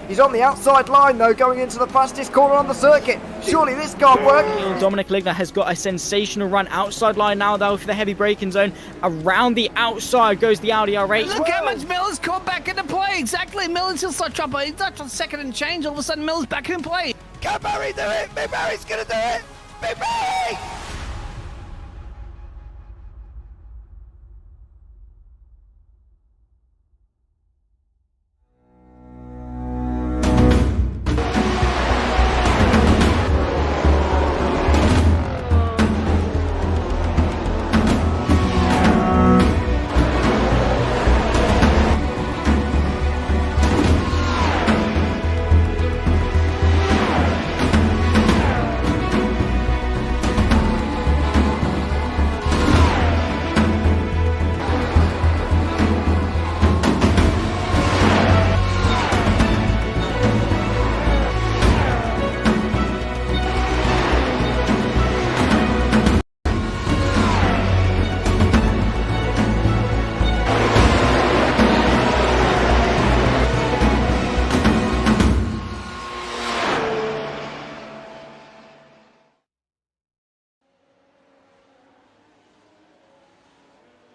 He's on the outside line though, going into the fastest corner on the circuit. Surely this can't work. Dominic Ligner has got a sensational run outside line now though for the heavy braking zone. Around the outside goes the Audi R8. Look how much Miller's caught back into play. Exactly, Miller's still start chopper. He's not on second and change. All of a sudden, Miller's back in play. Can Barry do it? Big Barry's gonna do it. Big Barry!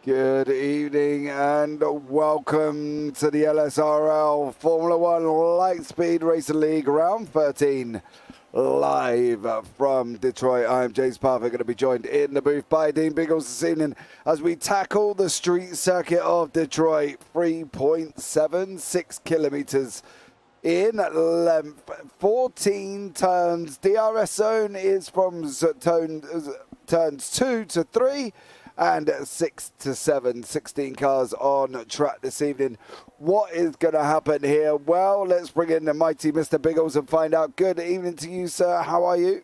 Good evening and welcome to the LSRL Formula One Lightspeed Racing League Round 13 live from Detroit. I'm James Parfitt, going to be joined in the booth by Dean Biggles this evening as we tackle the street circuit of Detroit. 3.76 kilometers in length, 14 turns. DRS zone is from turns 2 to 3. And 6 to 7, 16 cars on track this evening. What is going to happen here? Well, let's bring in the mighty Mr. Biggles and find out. Good evening to you, sir. How are you?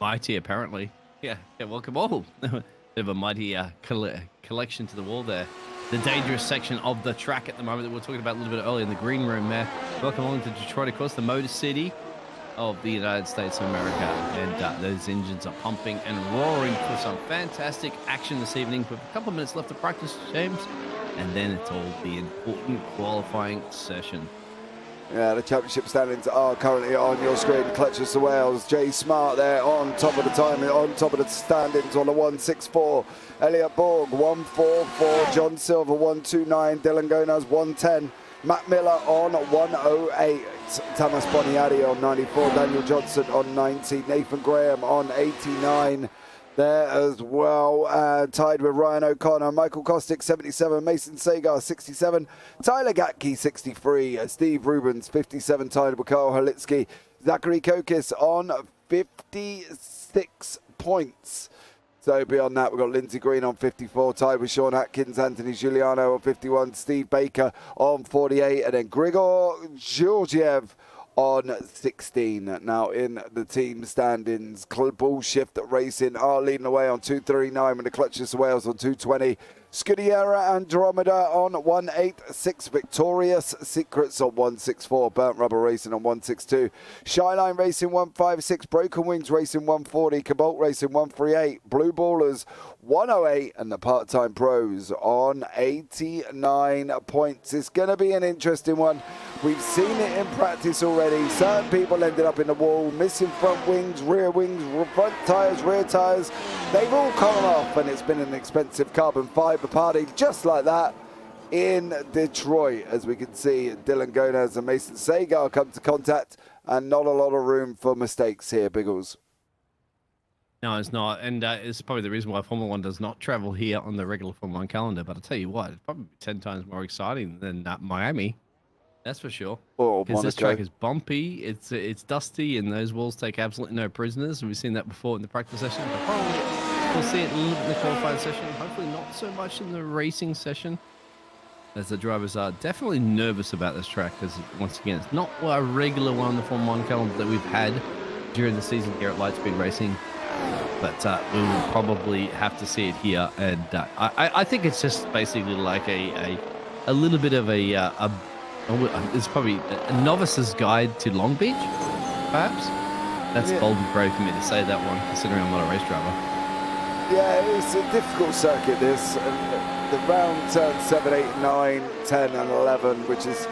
Mighty, apparently. Yeah, welcome all. Bit of a mighty collection to the wall there. The dangerous section of the track at the moment that we were talking about a little bit earlier in the green room there. Welcome along to Detroit, of course, the Motor City of the United States of America, and those engines are pumping and roaring for some fantastic action this evening with a couple of minutes left to practice, James, and then it's all the important qualifying session. Yeah, the championship standings are currently on your screen. Clutches the Wales, Jay Smart there on top of the time, on top of the standings on the 164. Elliot Borg 144, John Silver 129, Dylan Gonaz 110. Matt Miller on 108, Thomas Boniadi on 94, Daniel Johnson on 90, Nathan Graham on 89 there as well, tied with Ryan O'Connor, Michael Kostick 77, Mason Sagar 67, Tyler Gatke 63, Steve Rubens 57, tied with Carl Halitsky, Zachary Kokis on 56 points. So beyond that, we've got Lindsay Green on 54, tied with Sean Atkins, Anthony Giuliano on 51, Steve Baker on 48, and then Grigor Georgiev on 16. Now in the team standings, Bull Shift Racing are leading away on 239 with the Clutches Wales on 220. Scudiera Andromeda on 186, Victorious Secrets on 164, Burnt Rubber Racing on 162, Shyline Racing 156, Broken Wings Racing 140, Cobalt Racing 138, Blue Ballers 108, and the Part-Time Pros on 89 points. It's going to be an interesting one. We've seen it in practice already. Certain people ended up in the wall, missing front wings, rear wings, front tyres, rear tyres. They've all come off, and it's been an expensive carbon fibre party just like that in Detroit. As we can see, Dylan Gonaz and Mason Sagar come to contact, and not a lot of room for mistakes here, Biggles. No, it's not, and it's probably the reason why Formula One does not travel here on the regular Formula One calendar. But I'll tell you what, it's probably 10 times more exciting than Miami. That's for sure. Because this track is bumpy, it's dusty, and those walls take absolutely no prisoners. We've seen that before in the practice session. But probably we'll see it a little bit in the qualifying session. Hopefully not so much in the racing session, as the drivers are definitely nervous about this track. Because once again, it's not a regular one on the Formula One calendar that we've had during the season here at Lightspeed Racing. But we will probably have to see it here, and I think it's just basically like a little bit of it's probably a novice's guide to Long Beach, perhaps. That's bold and brave for me to say that one, considering I'm not a race driver. Yeah, it's a difficult circuit, this. And the round turns 7, 8, 9, 10, and 11, which is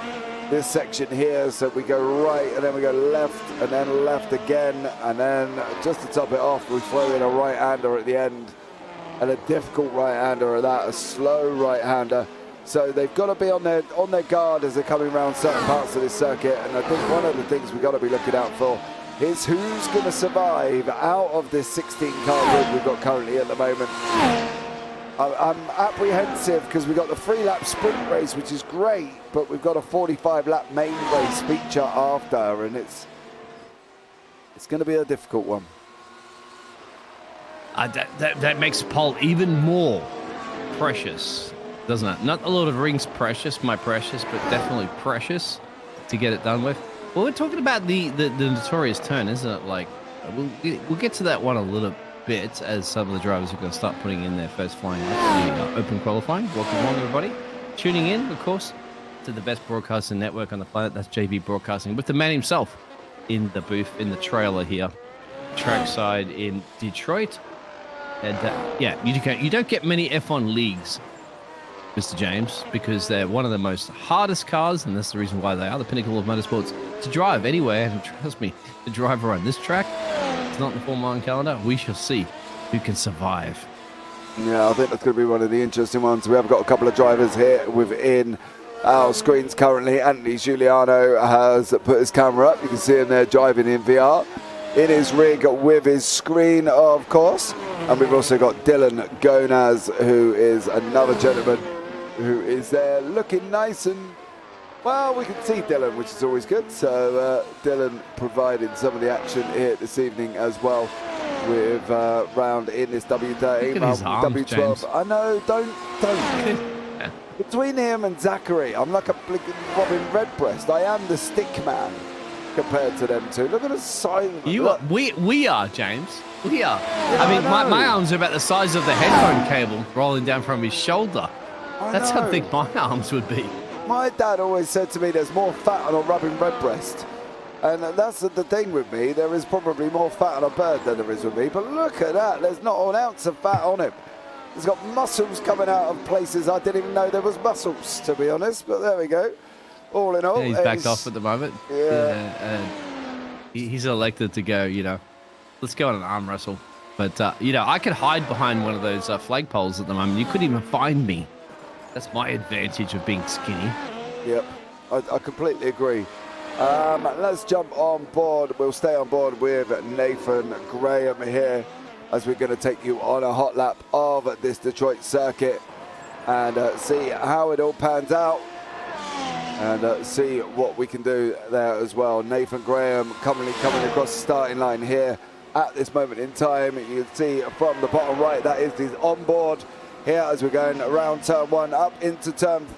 this section here. So we go right and then we go left and then left again, and then just to top it off, we throw in a right-hander at the end, and a difficult right-hander at that, a slow right-hander. So they've got to be on their guard as they're coming around certain parts of this circuit. And I think one of the things we've got to be looking out for is who's going to survive out of this 16-car grid we've got currently at the moment. I'm apprehensive because we've got the 3-lap sprint race, which is great, but we've got a 45-lap main race feature after, and it's going to be a difficult one. That makes the pole even more precious, doesn't it? Not a lot of rings precious, my precious, but definitely precious to get it done with. Well, we're talking about the notorious turn, isn't it? Like, we'll get to that one a little bit as some of the drivers are going to start putting in their first flying open qualifying. Welcome along, everybody. Tuning in, of course, to the best broadcasting network on the planet. That's JP Broadcasting, with the man himself in the booth, in the trailer here, trackside in Detroit. And yeah, you don't get many F1 leagues, Mr. James, because they're one of the most hardest cars, and that's the reason why they are the pinnacle of motorsports to drive anywhere. And trust me, to drive around this track, it's not in the Formula 1 calendar. We shall see who can survive. Yeah, I think that's going to be one of the interesting ones. We have got a couple of drivers here within our screens currently. Anthony Giuliano has put his camera up. You can see him there driving in VR, in his rig with his screen, of course. And we've also got Dylan Gonaz, who is another gentleman who is there looking nice, and well, we can see Dylan, which is always good. So Dylan providing some of the action here this evening as well with round in this W13, W12. James. I know, don't. Between him and Zachary, I'm like a Robin Redbreast. I am the stick man compared to them two. Look at the size. We are, James. We are. Yeah, I mean, my arms are about the size of the headphone cable rolling down from his shoulder. That's how big my arms would be. My dad always said to me, there's more fat on a Robin Redbreast. And that's the thing with me. There is probably more fat on a bird than there is with me. But look at that. There's not an ounce of fat on him. He's got muscles coming out of places I didn't even know there was muscles, to be honest. But there we go. All in all. Yeah, he's backed off at the moment. Yeah. He's elected to go, let's go on an arm wrestle. But, I could hide behind one of those flagpoles at the moment. You couldn't even find me. That's my advantage of being skinny. Yep, I completely agree. Let's jump on board. We'll stay on board with Nathan Graham here as we're going to take you on a hot lap of this Detroit circuit and see how it all pans out and see what we can do there as well. Nathan Graham coming across the starting line here at this moment in time. You can see from the bottom right, that is his onboard here as we're going around turn 1, up into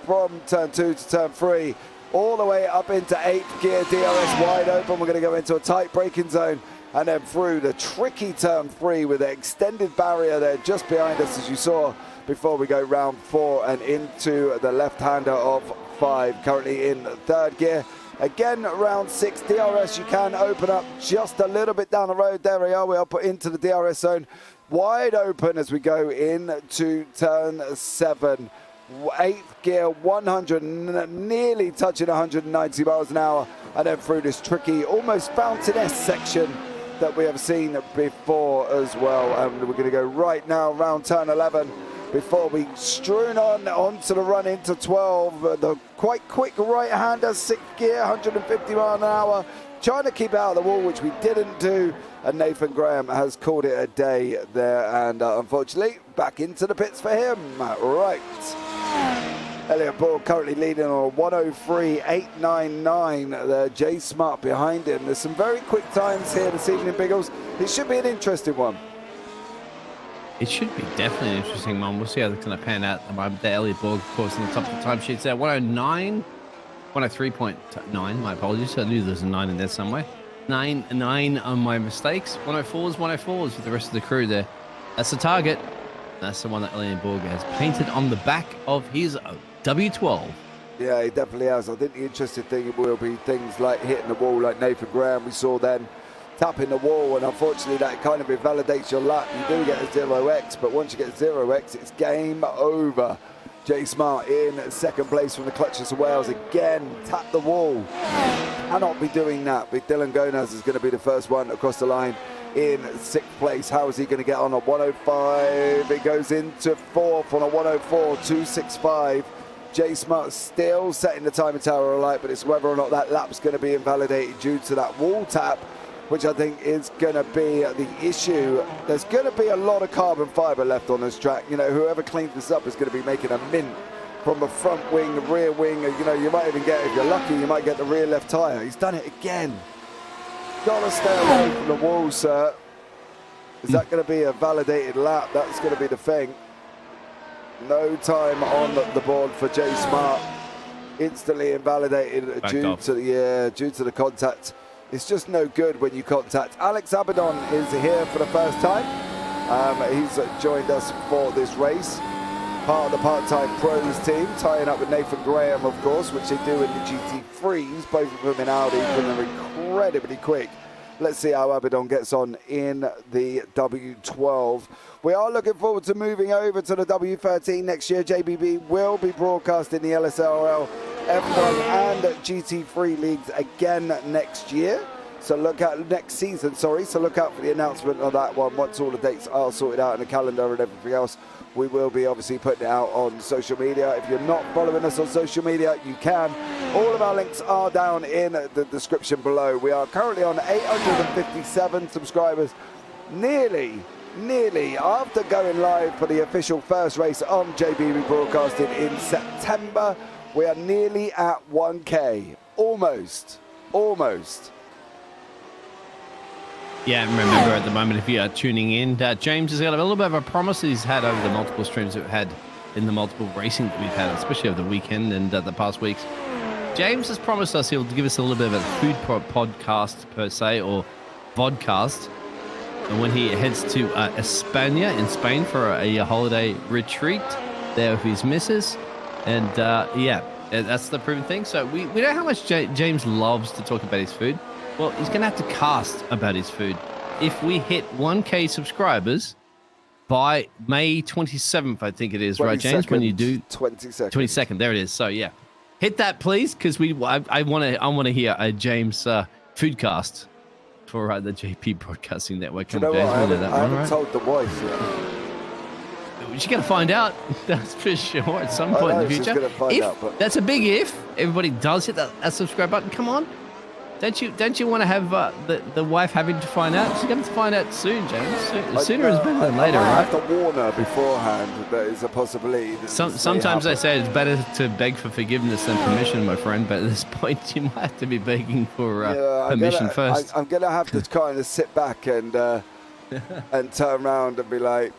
from turn 2 to turn 3, all the way up into 8th gear, DRS wide open. We're going to go into a tight braking zone and then through the tricky turn 3 with the extended barrier there just behind us, as you saw before we go round 4 and into the left-hander of 5, currently in 3rd gear. Again, round 6, DRS, you can open up just a little bit down the road. There we are, we are put into the DRS zone. Wide open as we go into turn 7. 8th gear, 100, nearly touching 190 miles an hour. And then through this tricky, almost fountain-esque section that we have seen before as well. And we're going to go right now around turn 11 before we strewn onto the run into 12. The quite quick right-hander, 6th gear, 150 miles an hour. Trying to keep out of the wall, which we didn't do. And Nathan Graham has called it a day there. And unfortunately, back into the pits for him. Right. Elliot Ball currently leading on 103.899. There, Jay Smart behind him. There's some very quick times here this evening, Biggles. It should be an interesting one. It should be definitely an interesting one. We'll see how it's going to pan out at the moment. The Elliot Borg, of course, on the top of the timesheets there. 103.9, my apologies. I knew there was a 9 in there somewhere. 9 on my mistakes. 104s with the rest of the crew there. That's the target. That's the one that Elliot Borg has painted on the back of his W12. Yeah, he definitely has. I think the interesting thing will be things like hitting the wall like Nathan Graham. We saw then tapping the wall, and unfortunately that kind of invalidates your lap. You do get a 0x, but once you get 0x, it's game over. Jay Smart in second place from the Clutches of Wales. Again, tap the wall. Cannot be doing that. But Dylan Gonaz is going to be the first one across the line in sixth place. How is he going to get on a 105? It goes into fourth on a 104.265. Jay Smart still setting the time in Tower of Light, but it's whether or not that lap's going to be invalidated due to that wall tap, which I think is going to be the issue. There's going to be a lot of carbon fiber left on this track. You know, whoever cleans this up is going to be making a mint from the front wing, the rear wing. You know, you might even get, if you're lucky, you might get the rear left tyre. He's done it again. Got to stay away from the wall, sir. Is that going to be a validated lap? That's going to be the thing. No time on the board for Jay Smart. Instantly invalidated due to the contact. It's just no good when you contact. Alex Abaddon is here for the first time. He's joined us for this race. Part of the part-time pros team, tying up with Nathan Graham, of course, which they do in the GT3s. Both of them in Audi, and they're incredibly quick. Let's see how Abaddon gets on in the W12. We are looking forward to moving over to the W13 next year. JBB will be broadcasting the LSRL F1 and GT3 leagues again next year. So look out next season, sorry. So look out for the announcement of that one once all the dates are sorted out in the calendar and everything else. We will be obviously putting it out on social media. If you're not following us on social media, you can. All of our links are down in the description below. We are currently on 857 subscribers. Nearly after going live for the official first race on JPB Broadcasting in September, we are nearly at 1K. Almost. Yeah, and remember at the moment, if you are tuning in, James has got a little bit of a promise he's had over the multiple streams that we've had in the multiple racing that we've had, especially over the weekend and the past weeks. James has promised us he'll give us a little bit of a food podcast per se, or vodcast. And when he heads to España in Spain for a holiday retreat there with his missus. And yeah, that's the proven thing. So we know how much James loves to talk about his food. Well, he's going to have to cast about his food. If we hit 1K subscribers by May 27th, I think it is, right, James? When you do 22nd. 22nd, there it is. So yeah, hit that, please, because I want to hear a James foodcast for the JP Broadcasting Network. You know what? I haven't told the wife yet. She's going to find out, that's for sure, at some point in the future. She's going to find out, but that's a big if. Everybody does hit that subscribe button. Come on. Don't you want to have the wife having to find out? She's going to find out soon, James. Sooner is better than later, right? I have to warn her beforehand that there is a possibility. Sometimes they say it's better to beg for forgiveness than permission, my friend. But at this point, you might have to be begging for permission first. I'm going to have to kind of sit back and turn around and be like,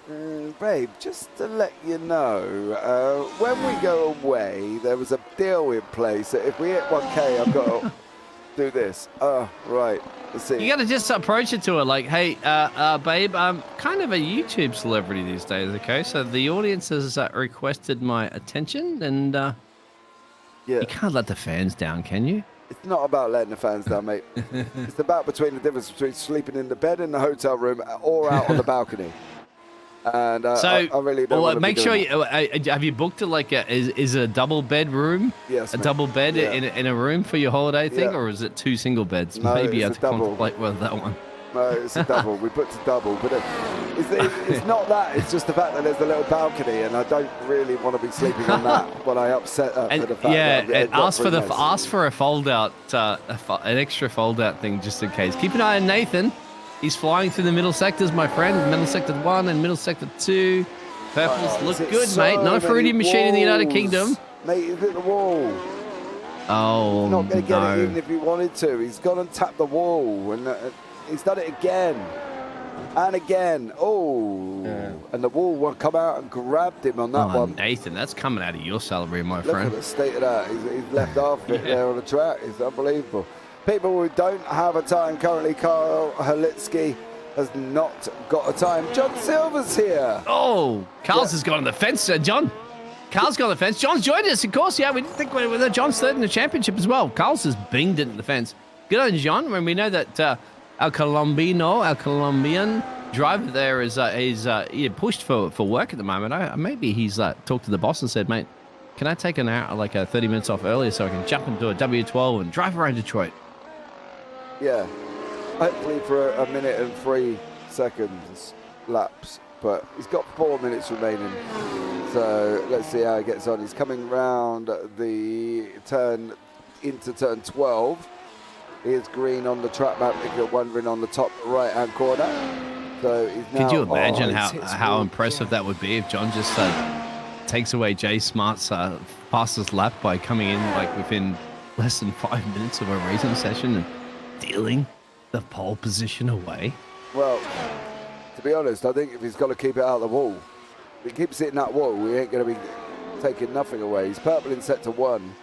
babe, just to let you know, when we go away, there was a deal in place that if we hit 1K, I've got to do this. Right. Let's see. You got to just approach it to her like, hey, babe, I'm kind of a YouTube celebrity these days, okay? So the audience has requested my attention, and you can't let the fans down, can you? It's not about letting the fans down, mate. It's about the difference between sleeping in the bed in the hotel room or out on the balcony. And I really don't want to make sure have you booked is a double bedroom? Yes, a double bed in a room for your holiday thing, or is it two single beds? No, maybe you have to double. contemplate with that one. No, it's a double. We booked a double, but it's not that. It's just the fact that there's a little balcony, and I don't really want to be sleeping on that when I upset her for the fact that ask for a fold out, an extra fold out thing just in case. Keep an eye on Nathan. He's flying through the middle sectors, my friend. Middle sector 1 and middle sector 2. Purples look good, mate. Not a fruity machine in the United Kingdom. Mate, he's hit the wall. Oh, he's not going to get it even if he wanted to. He's gone and tapped the wall, and he's done it again and again. And the wall will come out and grabbed him on that one. Nathan, that's coming out of your salary, my friend. Look at the state of that. He's left half of it there on the track. It's unbelievable. People who don't have a time currently, Carl Halitsky has not got a time. John Silver's here. Oh, Carl's has gone on the fence, John. Carl's gone on the fence. John's joined us, of course. Yeah, we didn't think whether John's third in the championship as well. Carl's has binged it in the fence. Good on John. When we know that our Colombian driver there is pushed for work at the moment. Maybe he's talked to the boss and said, mate, can I take an hour, like 30 minutes off earlier so I can jump into a W12 and drive around Detroit? Yeah, hopefully for a minute and 3 seconds laps, but he's got 4 minutes remaining. So let's see how he gets on. He's coming round the turn into turn 12. Here's green on the track map if you're wondering, on the top right-hand corner. So he's now, Could you imagine he's how impressive that would be if John just takes away Jay Smart's fastest lap by coming in like within less than 5 minutes of a racing session and dealing the pole position away? Well, to be honest, I think if he's got to keep it out of the wall, if he keeps hitting that wall, we ain't going to be taking nothing away. He's purple in sector 1.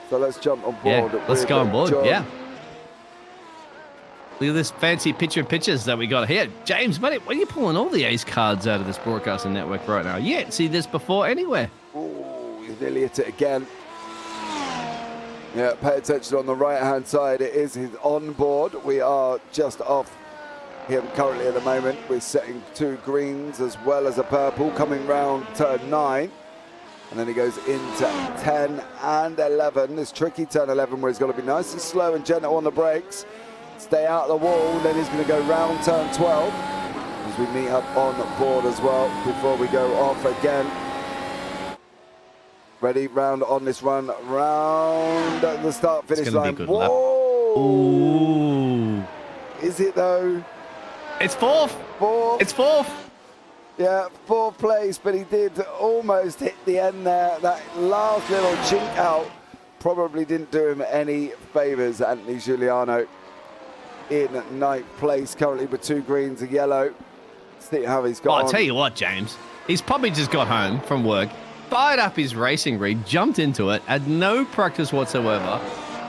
So let's jump on board. Yeah, let's go on board, John. yeah. Look at this fancy pictures that we got here. James, when are you pulling all the ace cards out of this broadcasting network right now? You didn't see this before anywhere. Ooh, he's nearly hit it again. Yeah, pay attention on the right-hand side. It is his on board. We are just off him currently at the moment. We're setting 2 greens as well as a purple coming round turn 9. And then he goes into 10 and 11. This tricky turn 11 where he's got to be nice and slow and gentle on the brakes. Stay out of the wall. Then he's going to go round turn 12 as we meet up on board as well before we go off again. Ready, round on this run, round at the start finish line. Be a good Whoa! Ooh. Is it though? It's fourth. It's fourth. Yeah, 4th place, but he did almost hit the end there. That last little chink out probably didn't do him any favours. Anthony Giuliano in 9th place, currently with 2 greens, a yellow. See how he's got I'll tell you what, James. He's probably just got home from work, fired up his racing rig, jumped into it, had no practice whatsoever,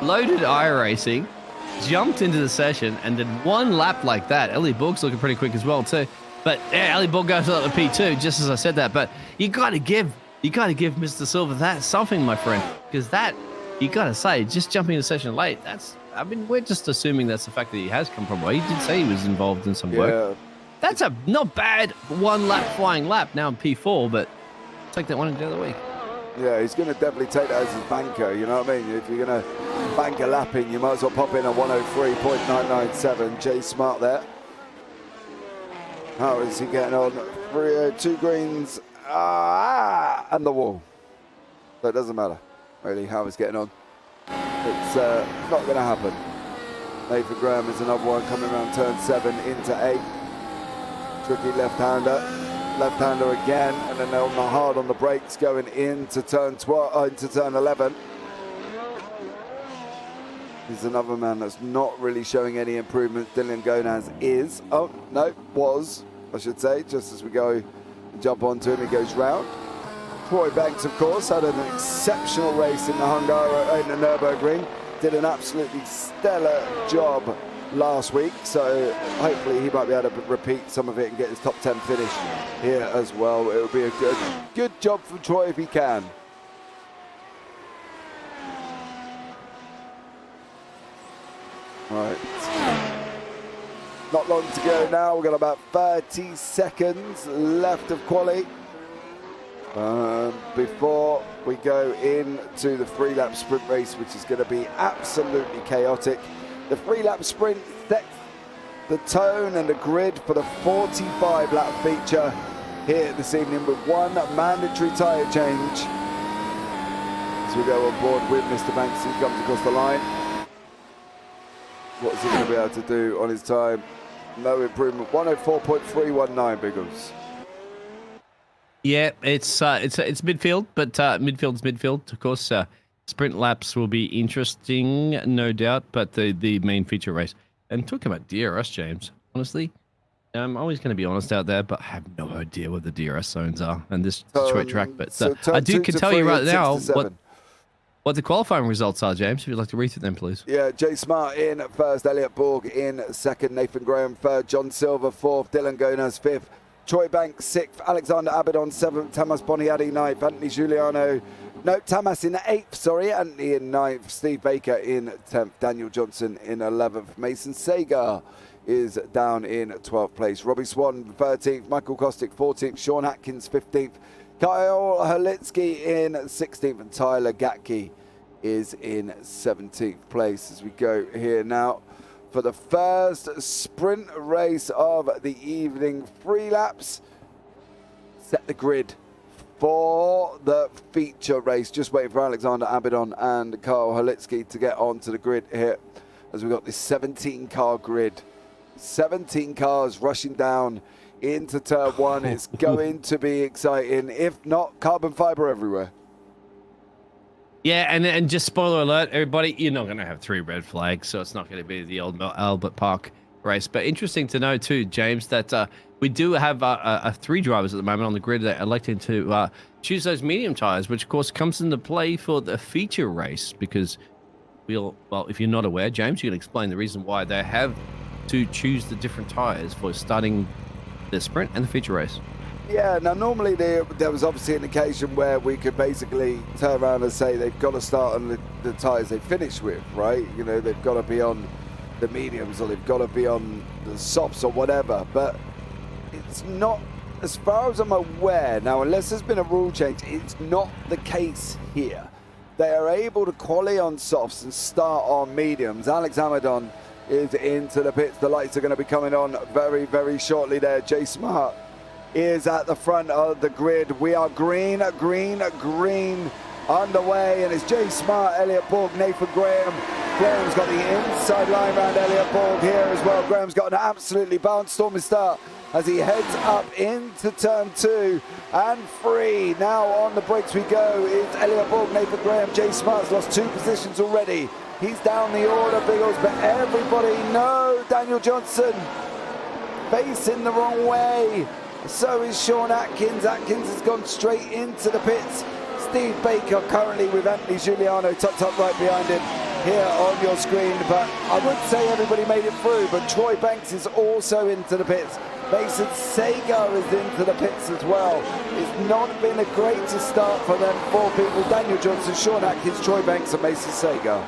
loaded iRacing, jumped into the session, and did 1 lap like that. Ellie Borg's looking pretty quick as well, too. But yeah, Ellie Borg goes up the P2, just as I said that. But you got to give Mr. Silver that something, my friend, because that, you got to say, just jumping in the session late, we're just assuming that's the fact that he has come from away. He did say he was involved in some work. That's a not bad 1 lap flying lap now in P4, but take that one into the other week. Yeah, he's going to definitely take that as his banker, you know what I mean? If you're going to bank a lap in, you might as well pop in a 103.997. Jay Smart there. How is he getting on? 2 greens and the wall. So it doesn't matter, really, how he's getting on. It's not going to happen. Nathan Graham is another one coming around turn 7 into 8. Tricky left-hander again, and then they're hard on the brakes going into turn 12, into turn 11. He's another man that's not really showing any improvement. Dylan Gonaz is. Oh, no, was, I should say, just as we go and jump onto him, he goes round. Troy Banks, of course, had an exceptional race in the Nürburgring. Did an absolutely stellar job last week, so hopefully he might be able to repeat some of it and get his top 10 finish here as well. It will be a good job for Troy if he can. Right. Not long to go now. We've got about 30 seconds left of quali. Before we go into the 3-lap sprint race, which is going to be absolutely chaotic. The 3-lap sprint sets the tone and the grid for the 45-lap feature here this evening with 1 mandatory tyre change. As we go on board with Mr. Banks, he comes across the line. What's he going to be able to do on his time? No improvement. 104.319, Biggles. Yeah, it's midfield, but midfield's midfield. Of course, sprint laps will be interesting, no doubt, but the main feature race. And talking about DRS, James, honestly, I'm always going to be honest out there, but I have no idea what the DRS zones are and this Detroit track. But I can tell you right now what the qualifying results are, James, if you'd like to read through them, please. Yeah, Jay Smart in first, Elliot Borg in second, Nathan Graham third, John Silver fourth, Dylan Gonaz fifth, Troy Banks 6th, Alexander Abidon 7th, Tamas Boniadi 9th, Anthony Giuliano, no, Tamas in 8th, sorry, Anthony in 9th, Steve Baker in 10th, Daniel Johnson in 11th, Mason Sagar is down in 12th place, Robbie Swan 13th, Michael Kostick 14th, Sean Atkins 15th, Kyle Halitsky in 16th, and Tyler Gatke is in 17th place as we go here now for the first sprint race of the evening. 3 laps. Set the grid for the feature race. Just waiting for Alexander Abidon and Kyle Halitsky to get onto the grid here as we've got this 17-car grid. 17 cars rushing down into turn 1. It's going to be exciting. If not, carbon fiber everywhere. Yeah, and just spoiler alert, everybody, you're not going to have 3 red flags, so it's not going to be the old Albert Park race. But interesting to know too, James, that we do have 3 drivers at the moment on the grid that are electing to choose those medium tires, which of course comes into play for the feature race, because well, if you're not aware, James, you can explain the reason why they have to choose the different tires for starting the sprint and the feature race. Yeah, now normally there was obviously an occasion where we could basically turn around and say they've got to start on the tyres they finish with, right? You know, they've got to be on the mediums or they've got to be on the softs or whatever, but it's not, as far as I'm aware, now unless there's been a rule change, it's not the case here. They are able to quali on softs and start on mediums. Alex Amadon is into the pits. The lights are going to be coming on very, very shortly there. Jay Smart is at the front of the grid. We are green underway, and it's Jay Smart, Elliot Borg, Nathan Graham. Graham's got the inside line round Elliot Borg here as well. Graham's got an absolutely barnstorming start as he heads up into turn 2 and 3. Now on the brakes we go. It's Elliot Borg, Nathan Graham. Jay Smart's lost 2 positions already. He's down the order, Biggles, but everybody, no, Daniel Johnson facing the wrong way. So is Sean Atkins. Atkins has gone straight into the pits. Steve Baker currently with Anthony Giuliano tucked up right behind him here on your screen. But I would say everybody made it through, but Troy Banks is also into the pits. Mason Sagar is into the pits as well. It's not been a greatest start for them 4 people. Daniel Johnson, Sean Atkins, Troy Banks and Mason Sagar.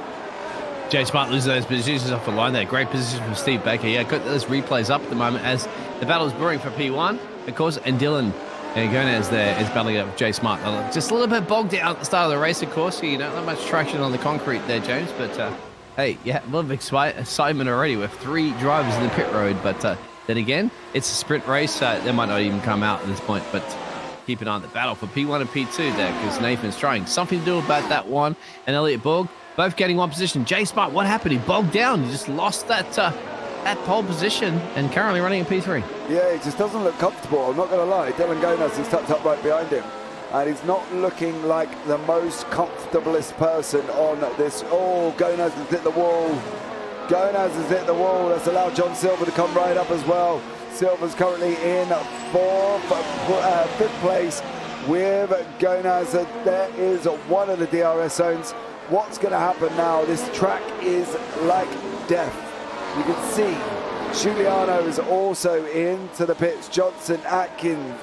Jay Smart loses those positions off the line there. Great position from Steve Baker. Yeah, got those replays up at the moment as the battle is brewing for P1, of course, and Dylan Gomez there is battling up with Jay Smart. Just a little bit bogged down at the start of the race, of course. You know, not much traction on the concrete there, James, but hey, yeah, a lot of excitement already with 3 drivers in the pit road, but then again, it's a sprint race. They might not even come out at this point, but keep an eye on the battle for P1 and P2 there, because Nathan's trying something to do about that one, and Elliot Borg both getting 1 position. Jay Smart, what happened? He bogged down. He just lost that pole position and currently running in P3. Yeah, he just doesn't look comfortable. I'm not going to lie. Dylan Gomez is tucked up right behind him, and he's not looking like the most comfortablest person on this. Oh, Gomez has hit the wall. Gomez has hit the wall. That's allowed John Silver to come right up as well. Silver's currently in 5th place with Gomez. There is one of the DRS zones. What's going to happen now? This track is like death. You can see Giuliano is also into the pits. Johnson, Atkins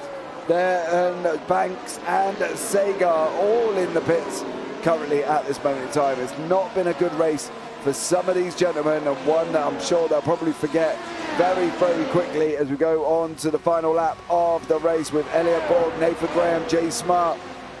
there, and Banks and Sagar all in the pits currently at this moment in time. It's not been a good race for some of these gentlemen, and one that I'm sure they'll probably forget very, very quickly as we go on to the final lap of the race with Elliot Borg, Nathan Graham, Jay Smart,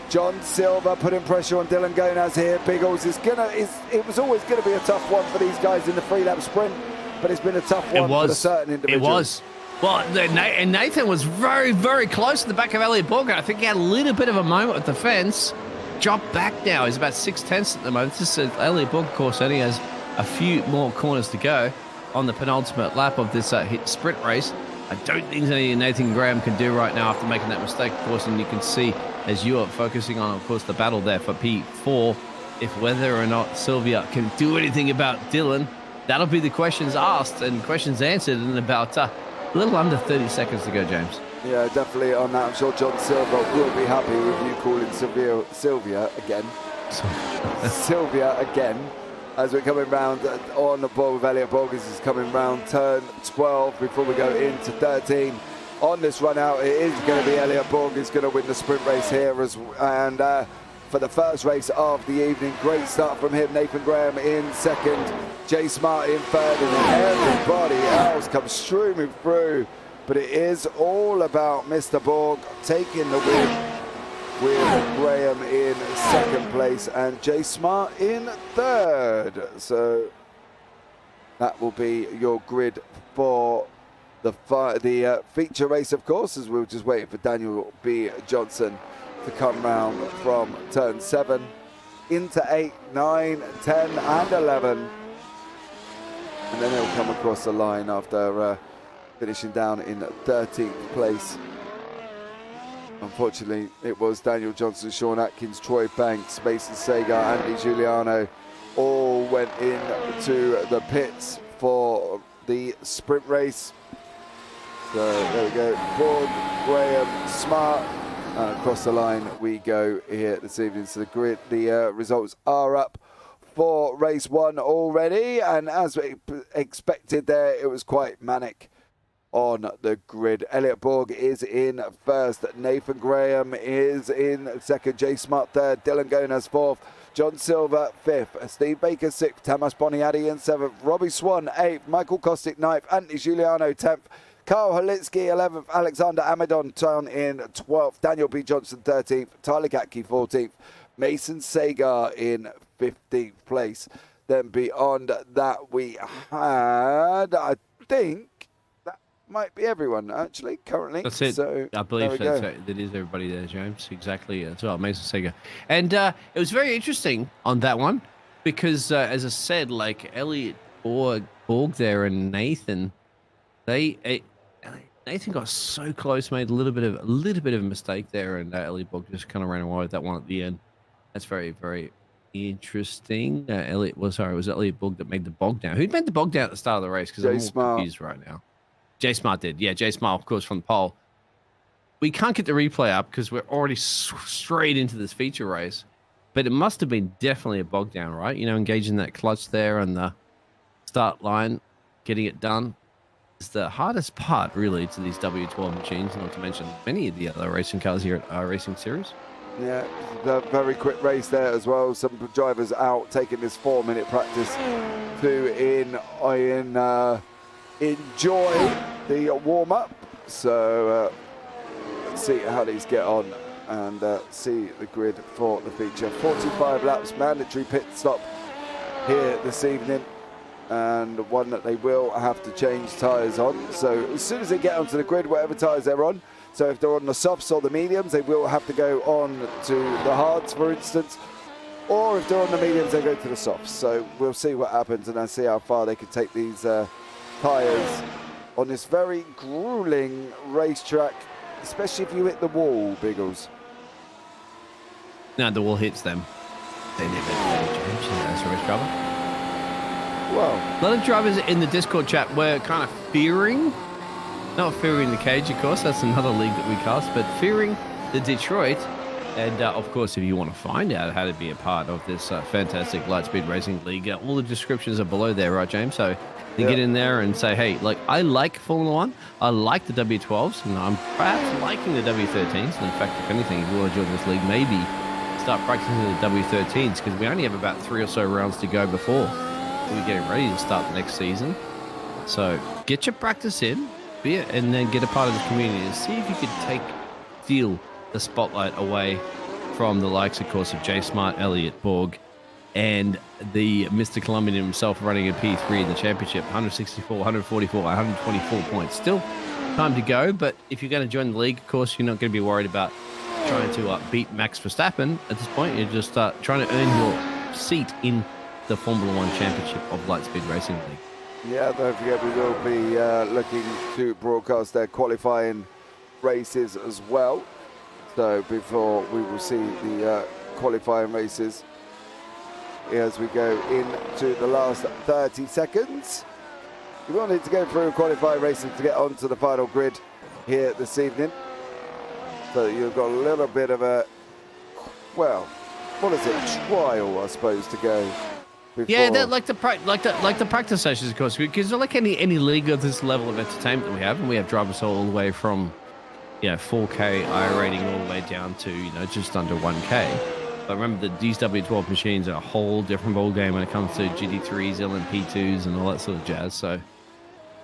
John Silver putting pressure on Dylan Gomez here. Biggles it was always going to be a tough one for these guys in the 3-lap sprint, but it's been a tough one for a certain individual. It was. Well, and Nathan was very, very close to the back of Elliot Borg. I think he had a little bit of a moment with the fence. Dropped back now. He's about 6/10 at the moment. This is Elliot Borg, of course, only has a few more corners to go on the penultimate lap of this sprint race. I don't think there's anything Nathan Graham can do right now after making that mistake, of course, and you can see as you are focusing on, of course, the battle there for P4, if whether or not Sylvia can do anything about Dylan. That'll be the questions asked and questions answered in about a little under 30 seconds to go, James. Yeah, definitely on that. I'm sure John Silver will be happy with you calling Sylvia again. Sylvia again. As we're coming round on the ball with Elliot Borg, is coming round turn 12 before we go into 13. On this run out, it is going to be Elliot Borg who's going to win the sprint race here, and for the first race of the evening. Great start from him. Nathan Graham in second, Jay Smart in third, and everybody else comes streaming through. But it is all about Mr. Borg taking the win with Graham in second place and Jay Smart in third. So that will be your grid for the feature race, of course, as we're just waiting for Daniel B. Johnson to come round from turn 7 into 8, 9, 10 and 11. And then he'll come across the line after finishing down in 13th place. Unfortunately, it was Daniel Johnson, Sean Atkins, Troy Banks, Mason Sagar, Andy Giuliano all went into the pits for the sprint race. So there we go, Borg, Graham, Smart, across the line we go here this evening. So the grid, the results are up for race 1 already, and as we expected there, it was quite manic on the grid. Elliot Borg is in first, Nathan Graham is in second, Jay Smart third, Dylan Gonas fourth, John Silver fifth, Steve Baker sixth, Tamas Boniadi in seventh, Robbie Swan eighth, Michael Kostick ninth, Anthony Giuliano 10th, Carl Halitsky 11th, Alexander Amadon down in 12th, Daniel B. Johnson 13th, Tyler Gatke 14th, Mason Sagar in 15th place. Then beyond that we had, I think, might be everyone actually currently. That's it. So I believe that is everybody there, James. Exactly as well. Mason Sega. And it was very interesting on that one because, as I said, like Elliot Borg there and Nathan, Nathan got so close, made a little bit of a mistake there, and Elliot Borg just kind of ran away with that one at the end. That's very, very interesting. It was Elliot Borg that made the bog down. Who made the bog down at the start of the race? Because I'm all confused right now. Jay Smart did. Yeah, Jay Smart, of course, from the pole. We can't get the replay up because we're already straight into this feature race. But it must have been definitely a bog down, right? You know, engaging that clutch there on the start line, getting it done. It's the hardest part, really, to these W12 machines, not to mention many of the other racing cars here at iRacing Series. Yeah, a very quick race there as well. Some drivers out taking this 4-minute practice to enjoy the warm-up. So let's see how these get on and see the grid for the feature. 45 laps, mandatory pit stop here this evening, and one that they will have to change tyres on. So as soon as they get onto the grid, whatever tyres they're on, so if they're on the softs or the mediums, they will have to go on to the hards, for instance, or if they're on the mediums, they go to the softs. So we'll see what happens and then see how far they can take these tyres on this very grueling racetrack, especially if you hit the wall, Biggles. No, the wall hits them. They never change as a race driver. Well, a lot of drivers in the Discord chat were kind of fearing, not fearing the cage, of course, that's another league that we cast, but fearing the Detroit. And of course, if you want to find out how to be a part of this fantastic Lightspeed Racing League, all the descriptions are below there, right, James? So you get in there and say, hey, like, I like Formula One, I like the W12s, and I'm perhaps liking the W13s. And in fact, if anything, if you want to join this league, maybe start practicing the W13s, because we only have about 3 or so rounds to go before we're getting ready to start the next season. So get your practice in, and then get a part of the community and see if you could steal the spotlight away from the likes, of course, of Jay Smart, Elliot Borg, and the Mr. Colombian himself running a P3 in the championship. 164, 144, 124 points. Still time to go, but if you're going to join the league, of course, you're not going to be worried about trying to beat Max Verstappen at this point. You're just trying to earn your seat in the Formula One Championship of Lightspeed Racing League. Yeah, don't forget we will be looking to broadcast their qualifying races as well. So before we will see the qualifying races as we go into the last 30 seconds. We wanted to go through qualifying races to get onto the final grid here this evening. So you've got a little bit of a, well, what is it, trial, I suppose, to go. Before. Yeah, like the practice sessions, of course, because like any league of this level of entertainment that we have, and we have drivers all the way from 4K I rating all the way down to just under 1K. But remember that these W12 machines are a whole different ball game when it comes to GT3s, LMP2s, and all that sort of jazz. So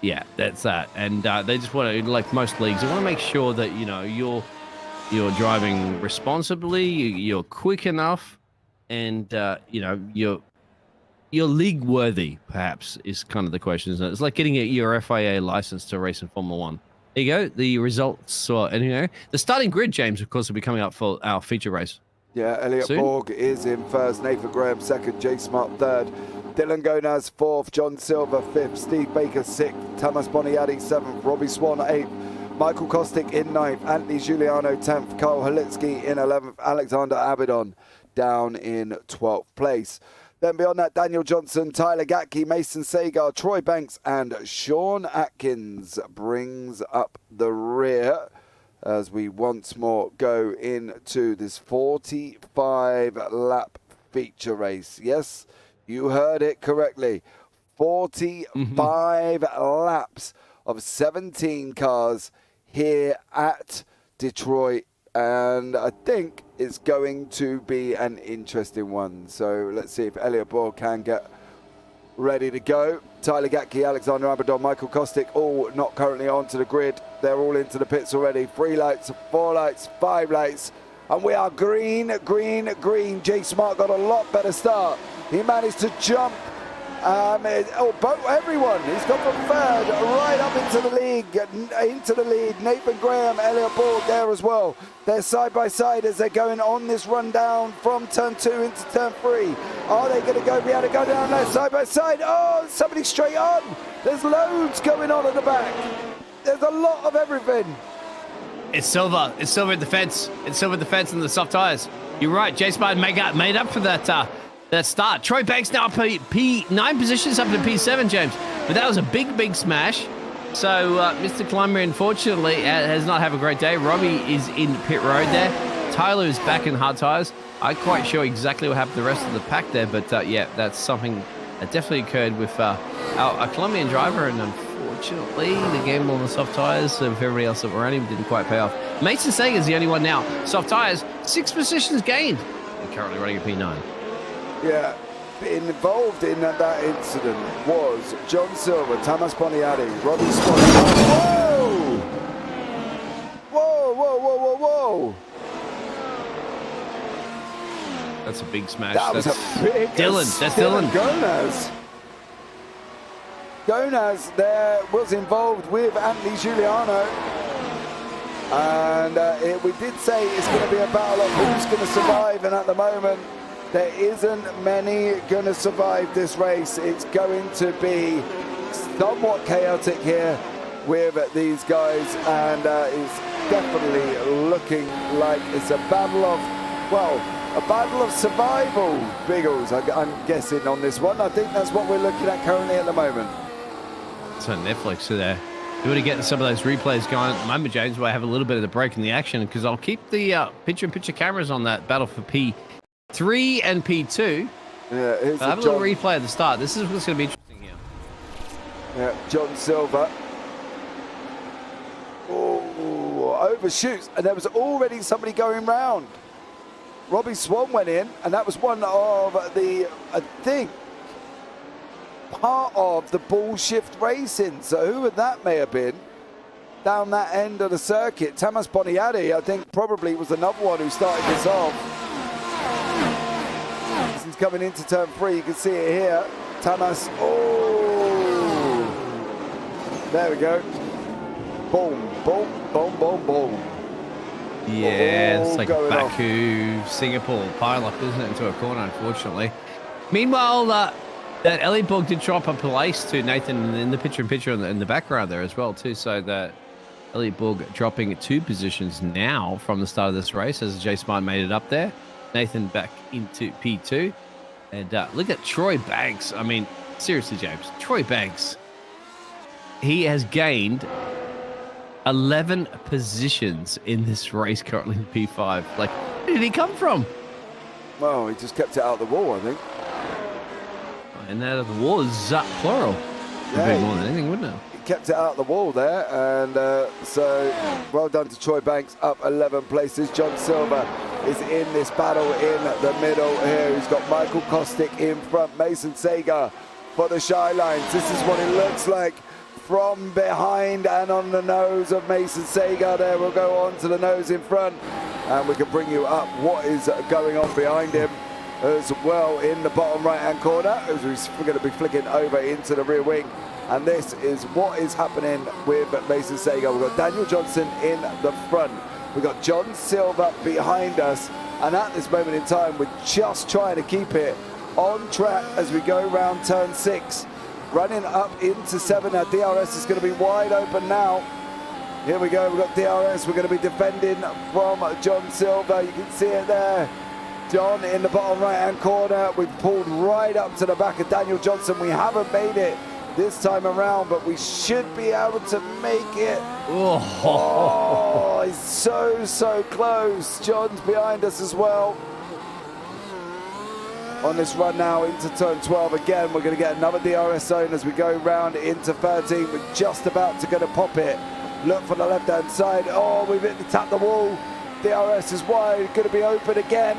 yeah, that's that. And they just want to, like most leagues, they want to make sure that you're you're driving responsibly, you're quick enough, and you're league worthy. Perhaps is kind of the question, isn't it? It's like getting your FIA license to race in Formula One. There you go. The results are, the starting grid, James, of course, will be coming up for our feature race. Yeah, Elliot Soon. Borg is in first, Nathan Graham second, J Smart third, Dylan Gonaz fourth, John Silver fifth, Steve Baker sixth, Tamas Boniadi seventh, Robbie Swan eighth, Michael Kostick in ninth, Anthony Giuliano 10th, Carl Halitsky in 11th, Alexander Abidon down in 12th place. Then beyond that, Daniel Johnson, Tyler Gatke, Mason Sagar, Troy Banks and Sean Atkins brings up the rear as we once more go into this 45-lap feature race. Yes, you heard it correctly. 45 laps of 17 cars here at Detroit. And I think it's going to be an interesting one. So let's see if Elliot Boyle can get ready to go. Tyler Gatke, Alexander Abadon, Michael Kostick, all not currently onto the grid. They're all into the pits already. 3 lights, 4 lights, 5 lights. And we are green, green, green. Jake Smart got a lot better start. He managed to jump everyone. He's gone from third right up into the lead. Nathan Graham, Elliot Board there as well. They're side by side as they're going on this rundown from turn 2 into turn 3. Are they going to be able to go down there side by side? Oh, somebody straight on. There's loads going on at the back. There's a lot of everything. It's silver. It's silver at the fence. It's silver at the fence and the soft tires. You're right. Jay Smart made up for that start. Troy Banks now P9 positions up to P7, James. But that was a big smash. So Mr. Climber, unfortunately, has not had a great day. Robbie is in pit road there. Tyler is back in hard tires. I'm quite sure exactly what happened to the rest of the pack there. But yeah, that's something that definitely occurred with our Colombian driver. And unfortunately, the gamble on the soft tires of everybody else that were around him didn't quite pay off. Mason Sager's the only one now. Soft tires, 6 positions gained. They're currently running a P9. Yeah, involved in that incident was John Silver, Tamas Boniadi, Robbie Swan. Whoa! That's a big smash. That's a big Dylan. That's Dylan. Gonaz there was involved with Anthony Giuliano. And we did say it's going to be a battle of who's going to survive. And at the moment, there isn't many going to survive this race. It's going to be somewhat chaotic here with these guys, and it's definitely looking like it's a battle of survival, Biggles, I'm guessing on this one. I think that's what we're looking at currently at the moment. It's on Netflix there. You want to get some of those replays going at the moment, James, where I have a little bit of the break in the action, because I'll keep the picture-in-picture cameras on that battle for P3 and P2. Yeah, here's I'll have a little replay at the start. This is what's going to be interesting here. Yeah, John Silver. Oh, overshoots, and there was already somebody going round. Robbie Swan went in, and that was one of the, I think, part of the ball shift racing. So who that may have been down that end of the circuit. Tamas Boniadi, I think, probably was another one who started this off. He's coming into turn 3. You can see it here. Tamas. Oh, there we go. Boom, boom, boom, boom, boom. Yeah, it's like Baku, Singapore pile-up, isn't it, into a corner, unfortunately. Meanwhile, that Ellie Borg did drop a place to Nathan in the picture-in-picture in the background there as well, too. So that Ellie Borg dropping 2 positions now from the start of this race as Jay Smart made it up there. Nathan back into P2. And look at Troy Banks. I mean, seriously, James, Troy Banks. He has gained 11 positions in this race currently in P5. Like, where did he come from? Well, he just kept it out of the wall, I think. And that was plural. Would be more than anything, wouldn't it? He kept it out of the wall there, and so well done to Troy Banks, up 11 places. John Silver is in this battle in the middle here. He's got Michael Kostick in front, Mason Sager for the Shy Lines. This is what it looks like from behind and on the nose of Mason Sagar there. We'll go on to the nose in front and we can bring you up what is going on behind him as well in the bottom right hand corner as we're going to be flicking over into the rear wing. And this is what is happening with Mason Sagar. We've got Daniel Johnson in the front. We've got John Silver behind us. And at this moment in time, we're just trying to keep it on track as we go round turn 6. Running up into 7. Now DRS is going to be wide open now. Here we go. We've got DRS. We're going to be defending from John Silver. You can see it there. John in the bottom right-hand corner. We've pulled right up to the back of Daniel Johnson. We haven't made it this time around, but we should be able to make it. Oh, he's so close. John's behind us as well. On this run now into turn 12 again, we're going to get another DRS zone as we go round into 13. We're just about to go to pop it. Look for the left-hand side. Oh, we've hit the tap the wall. DRS is wide, going to be open again.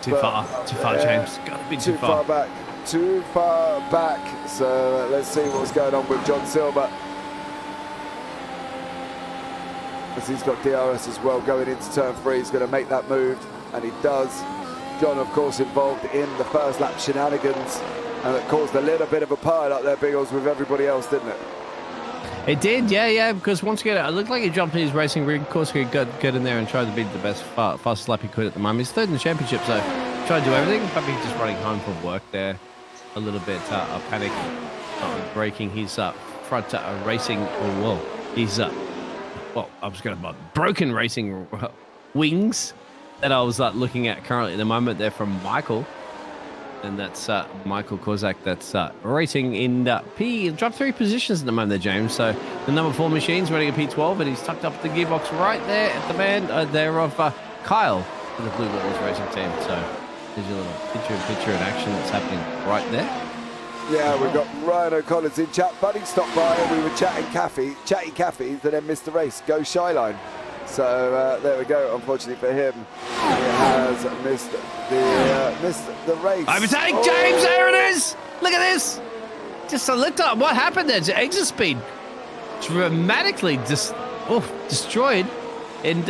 Too far, James. Got to be too far. Too far back. So let's see what's going on with John Silver. As he's got DRS as well going into turn 3. He's going to make that move, and he does. John, of course, involved in the first lap shenanigans, and it caused a little bit of a pile up there, Biggles, with everybody else, didn't it? It did, yeah, because once again, it looked like he jumped in his racing rig. Of course, he could get in there and try to beat the fastest lap he could at the moment. He's third in the championship, so tried to do everything. Probably just running home from work there. A little bit of panic, braking his front racing, his I was going to broken racing wings that I was looking at currently at the moment there from Michael. And that's Michael Kozak that's racing in P. Dropped 3 positions at the moment there, James. So the number 4 machine's running a P12, and he's tucked up the gearbox right there at the band there of Kyle for the Blue Balls racing team. So there's your little picture in action that's happening right there. Yeah, we've got Ryan O'Connor's in chat. Buddy stopped by and we were chatty caffees, and then missed the race. Go Shyline. So there we go. Unfortunately for him, he has missed the race. Overtake, James. There it is. Look at this. Just a little. What happened there? Exit speed dramatically destroyed, and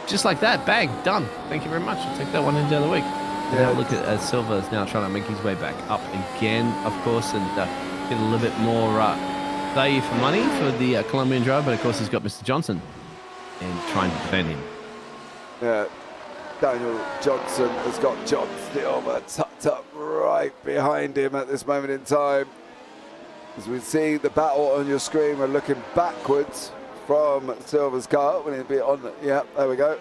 just like that, bang, done. Thank you very much. I'll take that one into the week. Yeah. Now look at Silva is now trying to make his way back up again, of course, and get a little bit more value for money for the Colombian driver. But of course, he's got Mr. Johnson and trying to defend him. Yeah, Daniel Johnson has got John Silver tucked up right behind him at this moment in time. As we see the battle on your screen, we're looking backwards from Silver's car. We need to be on. Yeah, there we go.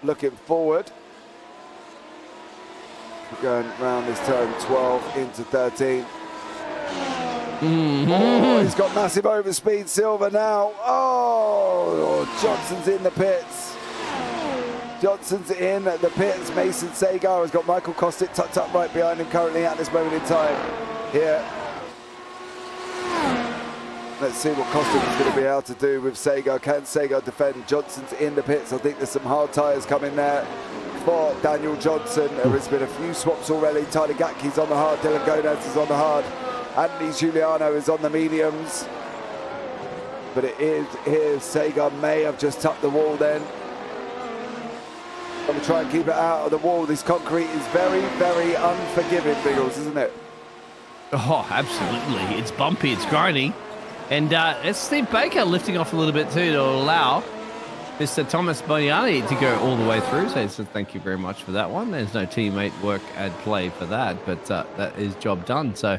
Looking forward. We're going round this turn 12 into 13. Oh, he's got massive overspeed, Silver now. Oh, Johnson's in the pits. Johnson's in the pits. Mason Sagar has got Michael Kostic tucked up right behind him currently at this moment in time. Here. Let's see what Kostic is going to be able to do with Sagar. Can Sagar defend? Johnson's in the pits. I think there's some hard tyres coming there for Daniel Johnson. There has been a few swaps already. Tyler Gatke's on the hard. Dylan Gonez is on the hard. Anthony Giuliano is on the mediums. But it is here. Sagar may have just tucked the wall then. I'm going to try and keep it out of the wall. This concrete is very, very unforgiving, Biggles, isn't it? Oh, absolutely. It's bumpy. It's grinding. And it's Steve Baker lifting off a little bit too to allow Mr. Thomas Boniani to go all the way through. So thank you very much for that one. There's no teammate work at play for that, but that is job done. So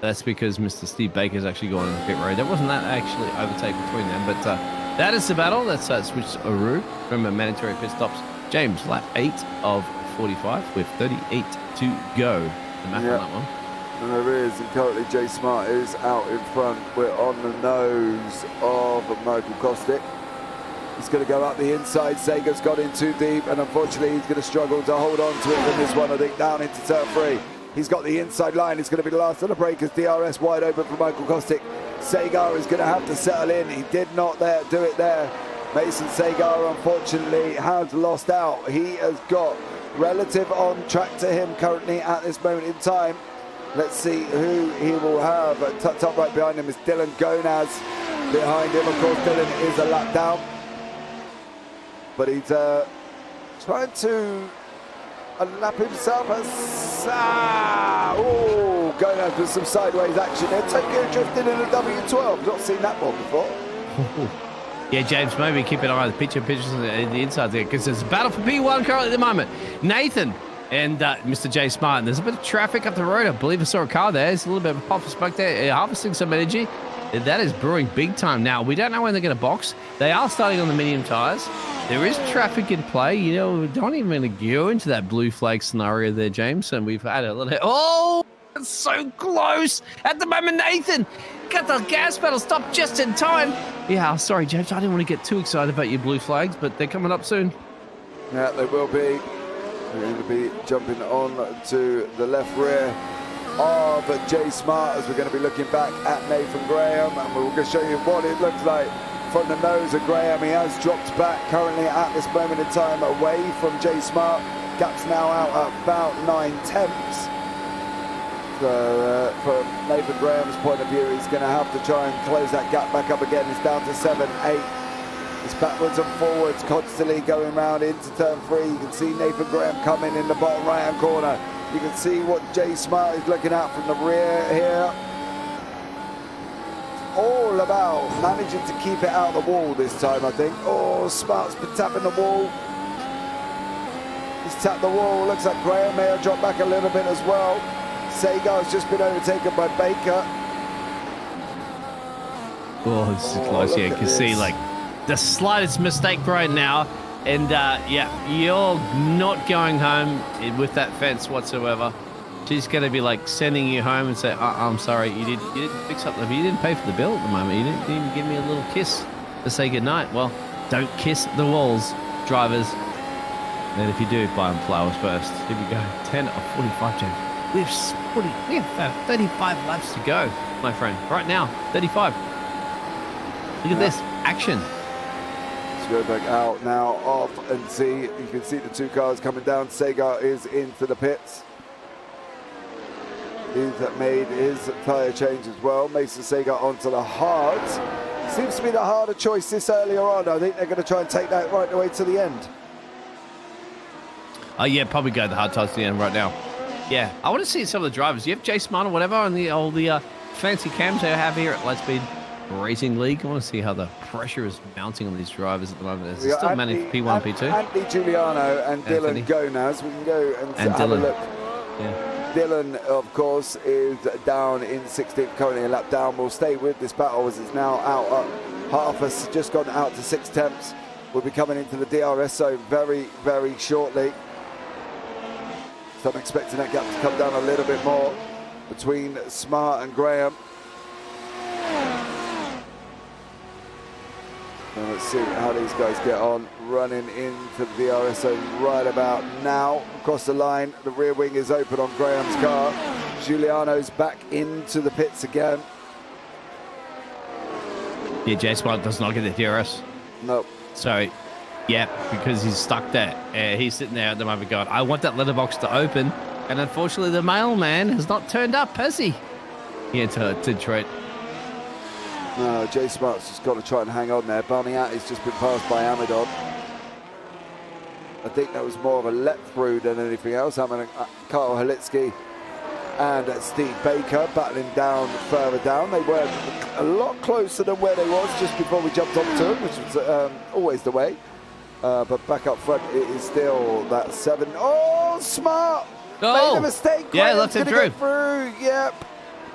that's because Mr. Steve Baker's actually gone on the pit road. There wasn't that actually overtake between them, but that is the battle. That's switched to Aru. Remember, mandatory pit stops. James, lap 8 of 45 with 38 to go. The math on that one. And there is, and currently Jay Smart is out in front. We're on the nose of Michael Kostic. He's going to go up the inside. Sagar's got in too deep, and unfortunately he's going to struggle to hold on to it in this one, I think, down into turn 3. He's got the inside line. He's going to be the last of the breakers. DRS wide open for Michael Kostic. Sagar is going to have to settle in. He did not do it there. Mason Sagar, unfortunately, has lost out. He has got relative on track to him currently at this moment in time. Let's see who he will have. Tucked up right behind him is Dylan Gonaz. Behind him, of course, Dylan is a lap down. But he's trying to unlap himself. Oh, Gonaz with some sideways action there. Tokyo drifted in a W12. Not seen that one before. Yeah, James, maybe keep an eye on the pictures on the inside there, because there's a battle for P1 currently at the moment. Nathan and Mr. J Smart. There's a bit of traffic up the road. I believe I saw a car there. There's a little bit of a puff of smoke there, harvesting some energy. That is brewing big time now. We don't know when they're going to box. They are starting on the medium tyres. There is traffic in play. You know, we don't even go into that blue flag scenario there, James. And we've had a little... Oh, it's so close. At the moment, Nathan got the gas pedal stopped just in time. Yeah, sorry, James. I didn't want to get too excited about your blue flags, but they're coming up soon. Yeah, they will be. We're going to be jumping on to the left rear of Jay Smart as we're going to be looking back at Nathan Graham, and we're going to show you what it looks like from the nose of Graham. He has dropped back currently at this moment in time away from Jay Smart. Gap's now out at about 9/10. So from Nathan Graham's point of view, he's going to have to try and close that gap back up again. It's down to 7, 8. It's backwards and forwards, constantly going round into turn 3. You can see Nathan Graham coming in the bottom right-hand corner. You can see what Jay Smart is looking at from the rear here. All about managing to keep it out of the wall this time, I think. Oh, Smart's been tapping the wall. He's tapped the wall. Looks like Graham may have dropped back a little bit as well. Sagar's just been overtaken by Baker. Oh, this is close. Yeah, you can see like the slightest mistake right now. And yeah, you're not going home with that fence whatsoever. She's going to be like sending you home and say, I'm sorry, you didn't fix up you didn't pay for the bill at the moment. You didn't even give me a little kiss to say goodnight. Well, don't kiss the walls, drivers. And if you do, buy them flowers first. Here we go, 10 of 45, James. We have 35 laps to go, my friend. Right now, 35. Look at this, action. Let's go back out now, off and see. You can see the two cars coming down. Sagar is into the pits. He's made his tyre change as well. Mason Sagar onto the hards. Seems to be the harder choice this earlier on. I think they're going to try and take that right the way to the end. Oh yeah, probably go the hard tyres to the end right now. Yeah, I want to see some of the drivers. You have Jay Smart or whatever on the fancy cams they have here at Lightspeed Racing League. I want to see how the pressure is mounting on these drivers at the moment. There's still many P1, P2. Anthony Giuliano and Dylan Gonaz. We can go and have a look. Yeah. Dylan, of course, is down in 16th, currently a lap down. We'll stay with this battle as it's now out up. Half has just gone out to 6/10. We'll be coming into the DRS zone very, very shortly. So I'm expecting that gap to come down a little bit more between Smart and Graham. And let's see how these guys get on, running into the DRS zone right about now. Across the line, the rear wing is open on Graham's car. Giuliano's back into the pits again. Yeah, Jay Smart does not get the DRS. Nope. So, yeah, because he's stuck there. He's sitting there at the moment going, I want that letterbox to open. And unfortunately, the mailman has not turned up, has he? Here to Detroit. No, Jay Smart's just got to try and hang on there. Barniati's just been passed by Amadon. I think that was more of a let-through than anything else. Carl Halitsky and Steve Baker battling down further down. They were a lot closer than where they was just before we jumped onto them, which was always the way. But back up front, it is still that 7. Oh, Smart! Oh, made a mistake. Yeah, left him through. Yep.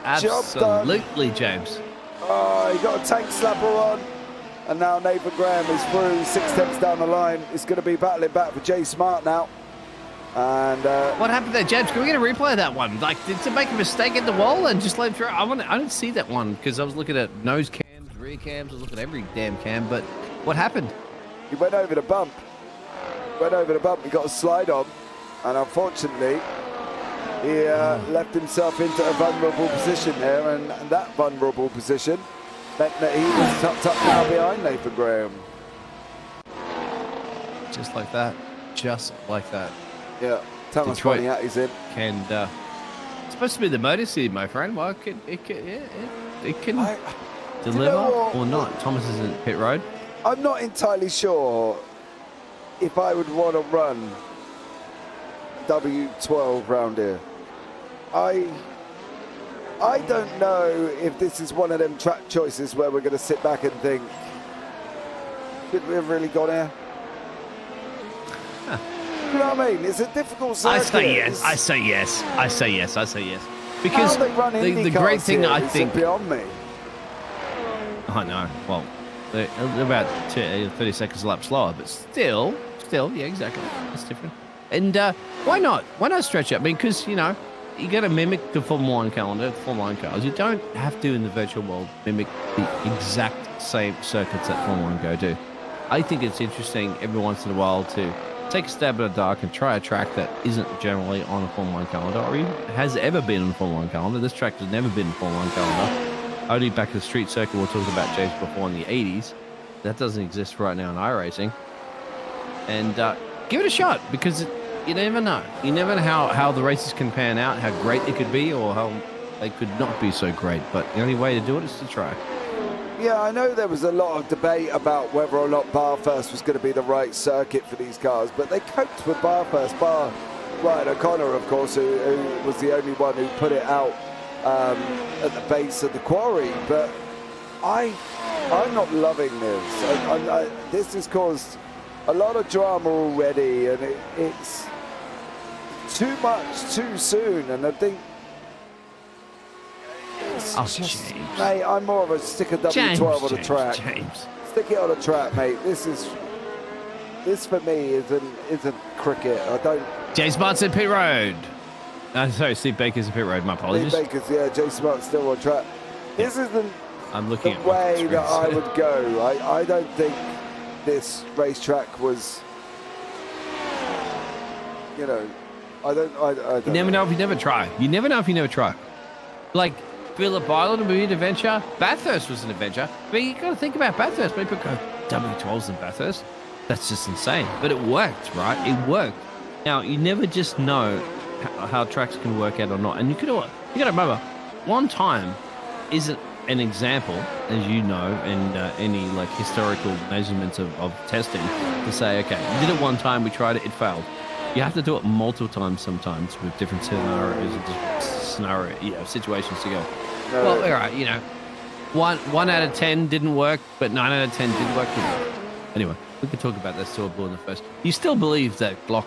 Absolutely, James. Oh, he got a tank slapper on. And now Nathan Graham is through 6/10 down the line. It's going to be battling back for Jay Smart now. And what happened there, James? Can we get a replay of that one? Like, did he make a mistake at the wall and just let him through? I didn't see that one because I was looking at nose cams, rear cams. I was looking at every damn cam. But what happened? He went over the bump. He got a slide on. And unfortunately, he left himself into a vulnerable position there. And that vulnerable position meant that he was tucked up now behind Nathan Graham. Just like that. Just like that. Yeah, Thomas Barniati's in. And it's supposed to be the motor seed, my friend. Well, it can deliver you know or not. Thomas is in pit road. I'm not entirely sure if I would want to run W12 round here. I don't know if this is one of them track choices where we're going to sit back and think, could we have really gone here? You know what I mean? It's a difficult circuit. I say yes. I say yes. I say yes. I say yes. Because how they run the great thing here I is think beyond me. I know. Well, they're about 30 seconds a lap slower, but still, yeah, exactly. It's different. And why not? Why not stretch it? I mean, because, you know, you got to mimic the Formula 1 calendar, the Formula 1 cars. You don't have to, in the virtual world, mimic the exact same circuits that Formula 1 go do. I think it's interesting every once in a while to take a stab at the dark and try a track that isn't generally on a Formula 1 calendar or even has ever been on a Formula 1 calendar. This track has never been on a Formula 1 calendar. Only back at the street circuit we're talking about, James, before in the 80s. That doesn't exist right now in iRacing. And give it a shot, because you never know. You never know how the races can pan out, how great they could be, or how they could not be so great. But the only way to do it is to try. Yeah, I know there was a lot of debate about whether or not Bathurst was going to be the right circuit for these cars, but they coped with Bathurst, bar Ryan O'Connor, of course, who was the only one who put it out at the base of the quarry. But I'm not loving this. This has caused a lot of drama already, and it's too much too soon. And I think it's just, James. mate, I'm more of a stick of W12 on the track. James. Stick it on the track, mate. This for me isn't cricket. I don't. Jay Smart's at pit road. Sorry, Steve Baker's at pit road. My apologies. Steve Baker's, yeah, Jay Smart's still on track. This isn't I'm looking the at way that I would go. I don't think this racetrack was, you know, I don't You never know if you never try. You never know if you never try. Like, Phillip Island would be an adventure. Bathurst was an adventure. But you got to think about Bathurst. People go, W12's in Bathurst. That's just insane. But it worked, right? It worked. Now, you never just know how tracks can work out or not. And you got to remember, one time isn't an example, as you know, in any like historical measurements of testing, to say, okay, we did it one time, we tried it, it failed. You have to do it multiple times sometimes with different scenarios and different situations to go, well, all right, you know, one out of 10 didn't work, but 9 out of 10 did work. Anyway, we could talk about that sword ball in the first. You still believe that Glock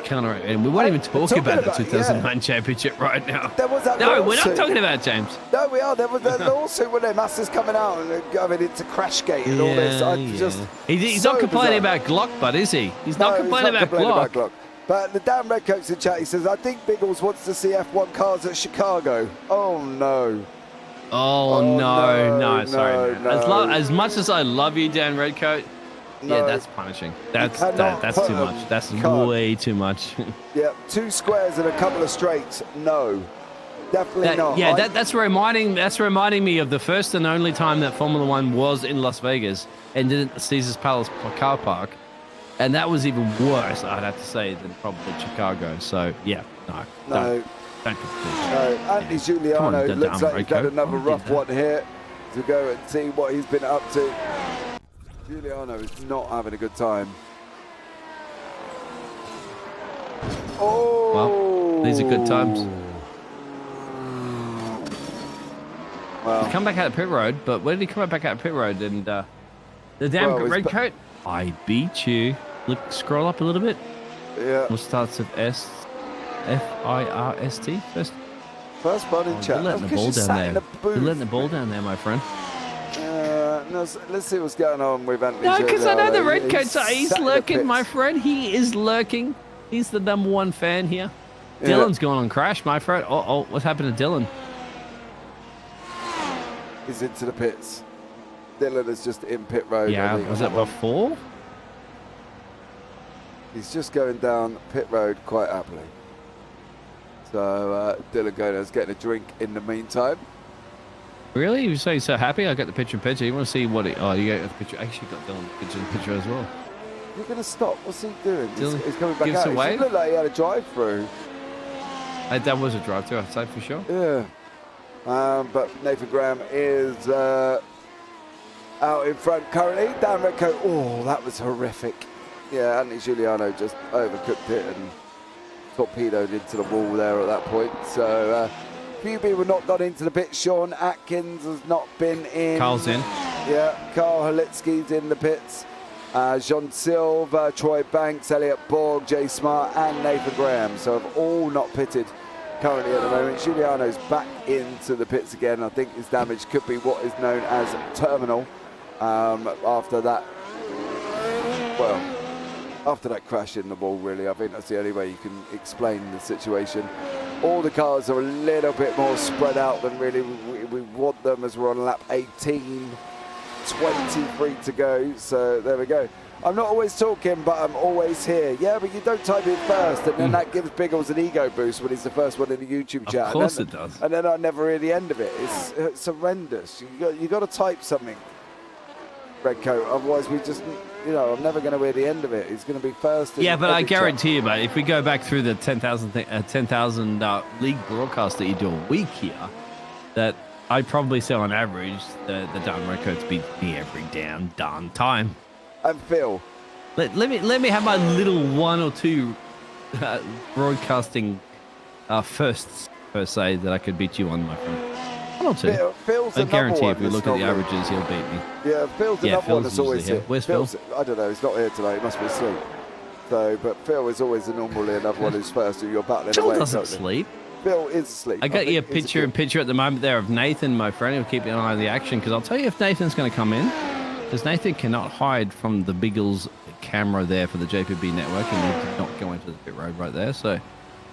counter, and we won't even talk about the 2009 championship right now. There was that no, lawsuit. We're not talking about James. No, we are. There was that lawsuit when their masters coming out and going into Crashgate and all this. He's so not complaining bizarre. about Glock, but is he? He's not complaining about Glock. But the damn Redcoats in chat, he says, I think Biggles wants to see F1 cars at Chicago. Oh, no. Oh, no, sorry, man. No. As much as I love you, Dan Redcoat, No. yeah, that's punishing. That's put too much. That's way too much. Yeah, 2 squares and a couple of straights. No, definitely not. Yeah, that's reminding me of the first and only time that Formula One was in Las Vegas and didn't at Caesar's Palace car park, and that was even worse, I'd have to say, than probably Chicago. So yeah, no. Anthony Giuliano looks like he's had another rough one here to go and see what he's been up to. Giuliano is not having a good time. Oh! Well, these are good times. Well, He's come back out of pit road, but where did he come back out of pit road? And the damn red coat, I beat you. Look, scroll up a little bit. Yeah. What starts with S? F-I-R-S-T? First one in chat. You're letting the ball down there. You're letting the ball down there, my friend. No, let's see what's going on with Anthony. No, because I know the Giuliano. Redcoats he's lurking, my friend. He is lurking. He's the number one fan here. Yeah. Dylan's gone on crash, my friend. Oh, what's happened to Dylan? He's into the pits. Dylan is just in pit road. Yeah, was that before? He's just going down pit road quite happily. So Dylan Gona's getting a drink in the meantime. Really? You say so happy? I got the picture. You want to see what it... Oh, you got the picture. Actually got Dylan the picture as well. You're going to stop. What's he doing? Dylan, he's coming back give us out. a wave. He looked like he had a drive-through. That was a drive-through, I'd say for sure. Yeah. But Nathan Graham is out in front currently. Dan Redcoat, oh, that was horrific. Yeah, Anthony Giuliano just overcooked it and torpedoed into the wall there at that point. So, few people not got into the pit. Sean Atkins has not been in. Carl's in. Yeah, Carl Halitsky's in the pits. Jean Silva, Troy Banks, Elliot Borg, Jay Smart, and Nathan Graham. So have all not pitted currently at the moment. Giuliano's back into the pits again. I think his damage could be what is known as terminal after that. Well, after that crash in the wall, really. I think that's the only way you can explain the situation. All the cars are a little bit more spread out than really we want them, as we're on lap 18. 23 to go, so there we go. I'm not always talking, but I'm always here. Yeah, but you don't type it first, and then that gives Biggles an ego boost when he's the first one in the YouTube chat. Of course it does. And then I never hear the end of it. It's horrendous. You got to type something, Redcoat. Otherwise, we just, I'm never going to hear the end of it. He's going to be first. Yeah, but I guarantee you, mate, if we go back through the 10,000 league broadcast that you do a week here, that I'd probably say on average the Dan Records beat me every damn darn time. And Phil, let me have my little one or two broadcasting firsts per se that I could beat you on, my friend. One or two. Phil's I guarantee if we that's look at the not averages, he'll beat me. Yeah, Phil's another one that's always here. here. Where's Phil? I don't know. He's not here tonight. He must be asleep. So, but Phil is always normally another one who's first, who you're battling Phil away. doesn't sleep. Phil is asleep. I got you a picture at the moment there of Nathan, my friend. He'll keep an eye on the action, because I'll tell you if Nathan's going to come in, because Nathan cannot hide from the Biggles camera there for the JPB network, and he did not go into the pit road right there, so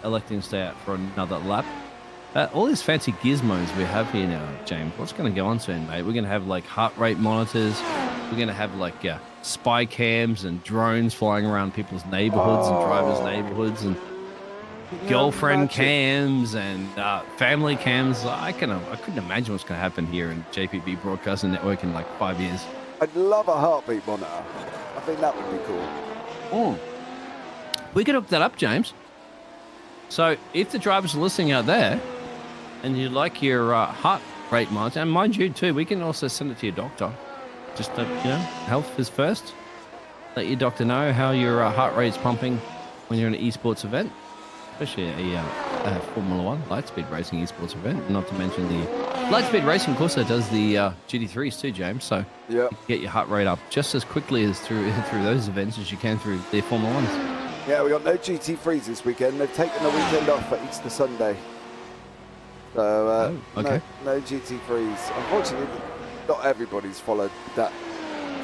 electing to stay out for another lap. All these fancy gizmos we have here now, James, what's going to go on soon, mate? We're going to have like heart rate monitors. We're going to have like spy cams and drones flying around people's neighborhoods and drivers' neighborhoods, and girlfriend cams and family cams. I couldn't imagine what's going to happen here in JPB Broadcasting Network in like 5 years. I'd love a heartbeat monitor. I think that would be cool. We could hook that up, James. So if the drivers are listening out there and you like your heart rate monitor, and mind you too, we can also send it to your doctor. Just health is first. Let your doctor know how your heart rate's pumping when you're in an esports event, especially a Formula 1 Lightspeed Racing esports event. Not to mention the Lightspeed Racing also does the GT3s too, James. So you can get your heart rate up just as quickly as through those events as you can through the Formula 1s. Yeah, we got no GT3s this weekend. They've taken the weekend off for Easter Sunday. So okay. no GT3s. Unfortunately, not everybody's followed that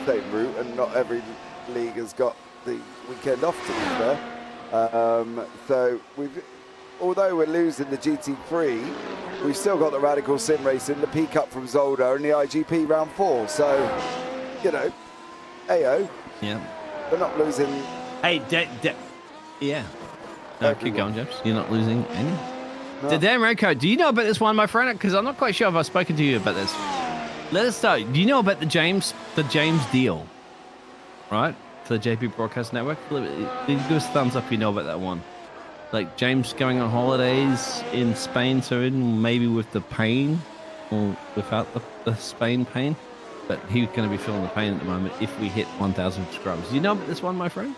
same route, and not every league has got the weekend off, to be fair. So although we're losing the GT3, we've still got the Radical Sim Racing, the P Cup from Zolder, and the IGP Round 4. So, ayo. Yeah. We're not losing. Hey, yeah. No, keep going, James. You're not losing any. No. The damn Redcoat, do you know about this one, my friend? Because I'm not quite sure if I've spoken to you about this. Let us know. Do you know about the James deal? Right? For the JP Broadcast Network? Give us a thumbs up if you know about that one. Like James going on holidays in Spain soon, maybe with the pain or without the Spain pain. But he's going to be feeling the pain at the moment if we hit 1,000 subscribers. Do you know about this one, my friend?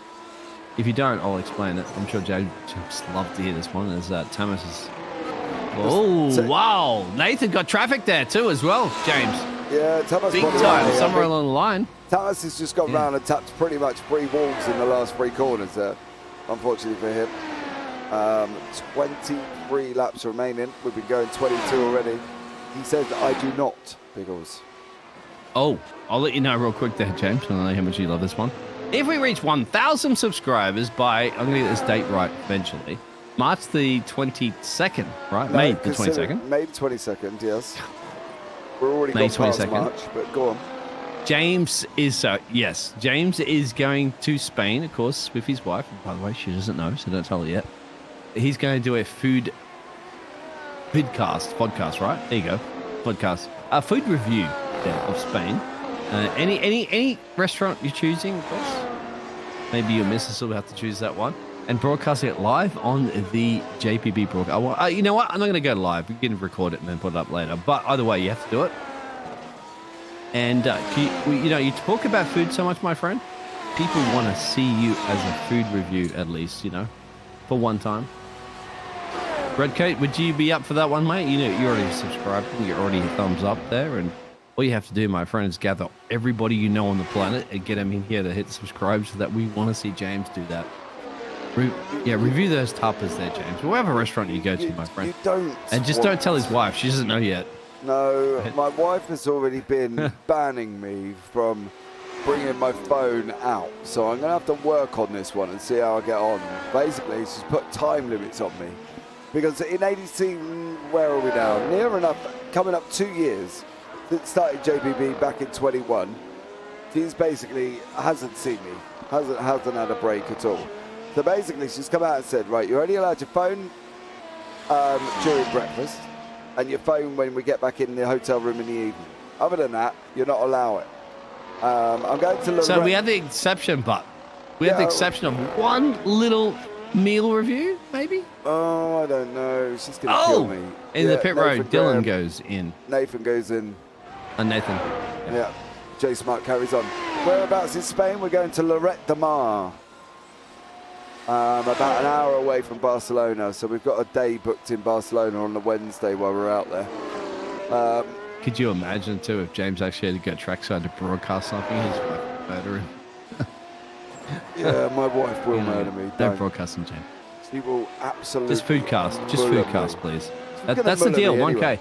If you don't, I'll explain it. I'm sure James love to hear this one. As Thomas is. Oh, wow. Nathan got traffic there too as well, James. Yeah, Thomas. Big time, somewhere along the line. Thomas has just gone round and tapped pretty much 3 walls in the last 3 corners there, unfortunately for him. 23 laps remaining. We've been going 22 already. He says that I do not, Biggles. Oh, I'll let you know real quick there, James, and I know how much you love this one. If we reach 1,000 subscribers by, I'm going to get this date right eventually, March the 22nd, right? No, May the 22nd. May the 22nd, yes. We're already May gone past 22nd. March, but go on. James is going to Spain, of course, with his wife. By the way, she doesn't know, so don't tell her yet. He's going to do a podcast, right? There you go, podcast. A food review of Spain. Any restaurant you're choosing, of course. Maybe your missus will have to choose that one. and broadcasting it live on the JPB broadcast. You know what? I'm not going to go live. We can record it and then put it up later. But either way, you have to do it. And you talk about food so much, my friend. People want to see you as a food review, at least, for one time. Redcoat, would you be up for that one, mate? You're already subscribed. You're already thumbs up there. And all you have to do, my friend, is gather everybody you know on the planet and get them in here to hit subscribe so that we want to see James do that. Review those tapas there, James. Whatever restaurant you go to, my friend. You don't. And just don't tell his wife. She doesn't know yet. No, my wife has already been banning me from bringing my phone out. So I'm going to have to work on this one and see how I get on. Basically, she's put time limits on me. Because in ADC, where are we now? Near enough, coming up 2 years. It started JPB back in 21. She's basically hasn't seen me. Hasn't had a break at all. So basically, she's come out and said, right, you're only allowed your phone during breakfast and your phone when we get back in the hotel room in the evening. Other than that, you're not allowed it. I'm going to look. So we had the exception, but we had the exception of one little meal review, maybe? Oh, I don't know. She's going to kill me. In the pit road, Dylan goes in. Nathan goes in. And Nathan. Yeah. J Smart carries on. Whereabouts in Spain? We're going to Lloret de Mar. About an hour away from Barcelona, so we've got a day booked in Barcelona on the Wednesday while we're out there. Could you imagine too if James actually had to go trackside to broadcast something? He's fucking murdering. Yeah, my wife will murder me. Don't broadcast him, James. She will absolutely. Just foodcast. Just foodcast, please. That's the deal. 1K. Anyway.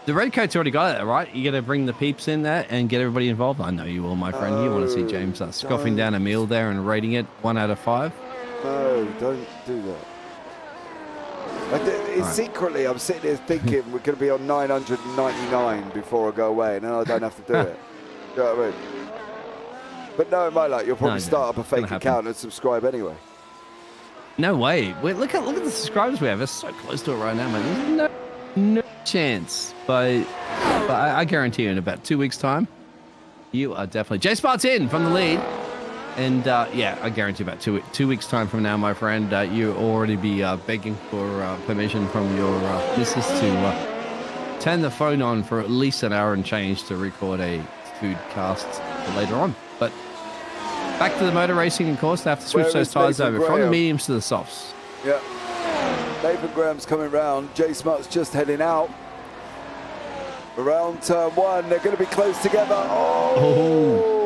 The Redcoat's already got it, right? You got to bring the peeps in there and get everybody involved. I know you will, my friend. You want to see James scoffing down a meal there and rating it 1 out of 5? No, don't do that. Secretly, I'm sitting here thinking we're going to be on 999 before I go away, and then I don't have to do it. You know what I mean? But no, in my luck, you'll probably start up a fake account and subscribe anyway. No way. Wait, look at the subscribers we have. We're so close to it right now, man. There's no chance. But I guarantee you in about 2 weeks' time, you are definitely... J Spart's in from the lead. And I guarantee about 2 weeks' time from now, my friend, you'll already be begging for permission from your missus to turn the phone on for at least an hour and change to record a food cast for later on. But back to the motor racing, of course, they have to switch those tyres over from the mediums to the softs. Yeah. Nathan Graham's coming round. J Smart's just heading out. Around turn 1, they're going to be close together. Oh!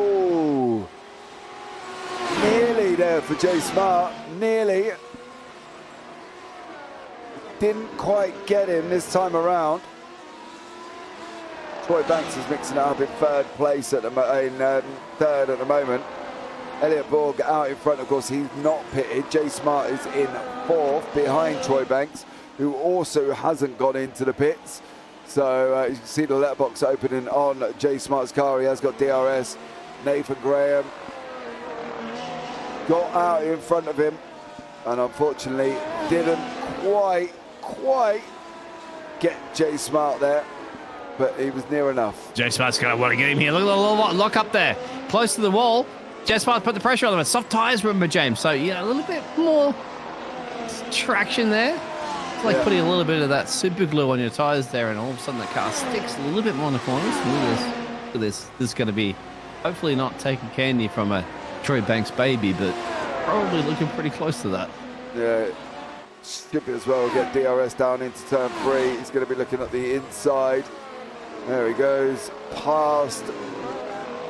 Nearly there for J Smart. Nearly. Didn't quite get him this time around. Troy Banks is mixing it up in third place third at the moment. Elliot Borg out in front, of course, he's not pitted. J Smart is in 4th behind Troy Banks, who also hasn't gone into the pits. So you can see the letterbox opening on J Smart's car. He has got DRS. Nathan Graham got out in front of him and unfortunately didn't quite get J Smart there, but he was near enough. J Smart's going to want to get him here. Look at the little lock up there, close to the wall. J Smart put the pressure on them. Soft tyres, remember, James. So, a little bit more traction there. It's like putting a little bit of that super glue on your tyres there, and all of a sudden the car sticks a little bit more in the corners. Look at this. This is going to be hopefully not taking candy from a Troy Banks baby, but probably looking pretty close to that. Yeah, Skip it as well. Get DRS down into turn 3. He's going to be looking at the inside. There he goes, past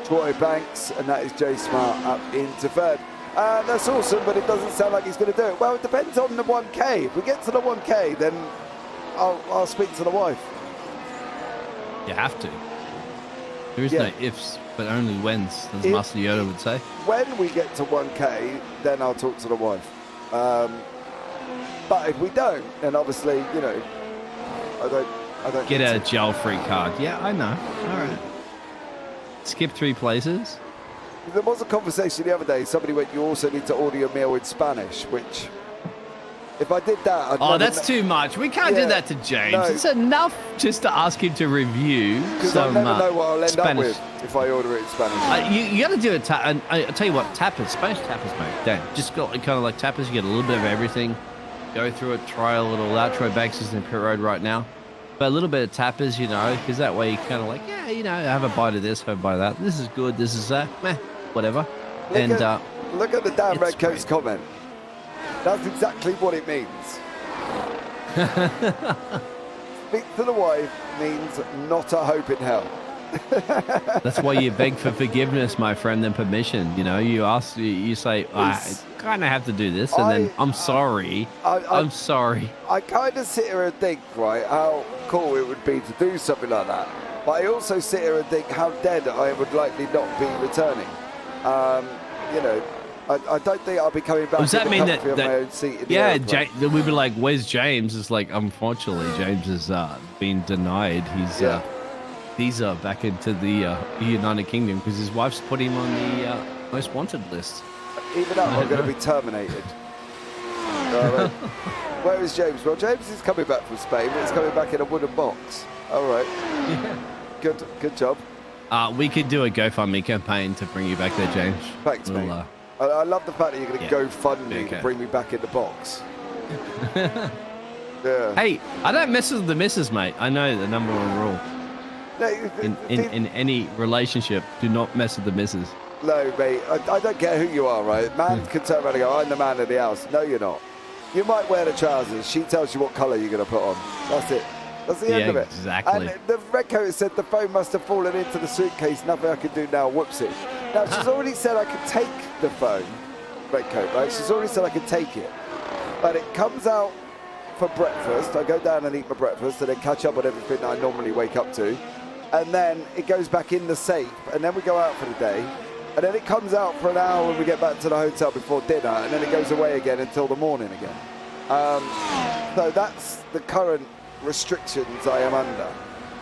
Troy Banks, and that is J Smart up into 3rd. That's awesome, but it doesn't sound like he's going to do it. Well, it depends on the 1K. If we get to the 1K, then I'll speak to the wife. You have to. There is no ifs, but only whens, as Master Yoda would say. When we get to 1K, then I'll talk to the wife. But if we don't, then obviously, I don't get a jail-free card. Yeah, I know. All right. Skip 3 places. There was a conversation the other day. Somebody went, you also need to order your meal in Spanish, which If I did that, I'd Oh, never that's too much. We can't Yeah, do that to James. no. It's enough just to ask him to review because I'll some never know what I'll end Spanish. up with if I order it in Spanish. You got to do it. And I tell you what, tapas, Spanish tapas, mate. Damn, just got kind of like tapas. You get a little bit of everything. Go through it, try a little out. Troy Banks is in pit road right now, but a little bit of tapas, you know, because that way you kind of like, yeah, you know, have a bite of this, have a bite of that. This is good. This is meh, whatever. Look at the Dan it's Redcoat's great. comment. That's exactly what it means. Speak to the wife means not a hope in hell. That's why you beg for forgiveness, my friend, and permission. You know, you ask, you say, I kind of have to do this, and then I'm sorry. I'm sorry. I kind of sit here and think, right, how cool it would be to do something like that. But I also sit here and think how dead I would likely not be returning. You know, I don't think I'll be coming back. Does that mean that my own seat in the yeah, airplane. we'd be like, where's James? It's like, unfortunately, James has been denied. He's visa back into the United Kingdom because his wife's put him on the most wanted list. Even though I'm going to be terminated. Where is James? Well, James is coming back from Spain, but he's coming back in a wooden box. All right. Yeah. Good job. We could do a GoFundMe campaign to bring you back there, James. Thanks, mate. I love the fact that you're going to go fund me to bring me back in the box. Yeah. Hey, I don't mess with the missus, mate. I know the number one rule. No, in any relationship, do not mess with the missus. No, mate. I don't care who you are, right? Man can turn around and go, I'm the man of the house. No, you're not. You might wear the trousers. She tells you what colour you're going to put on. That's it. That's the end of it. Exactly. And the redcoat said the phone must have fallen into the suitcase. Nothing I can do now. Whoopsie. Now, she's already said I can take the phone, redcoat, right? She's already said I can take it. But it comes out for breakfast. I go down and eat my breakfast and then catch up on everything that I normally wake up to. And then it goes back in the safe. And then we go out for the day. And then it comes out for an hour when we get back to the hotel before dinner. And then it goes away again until the morning again. So that's the current restrictions I am under.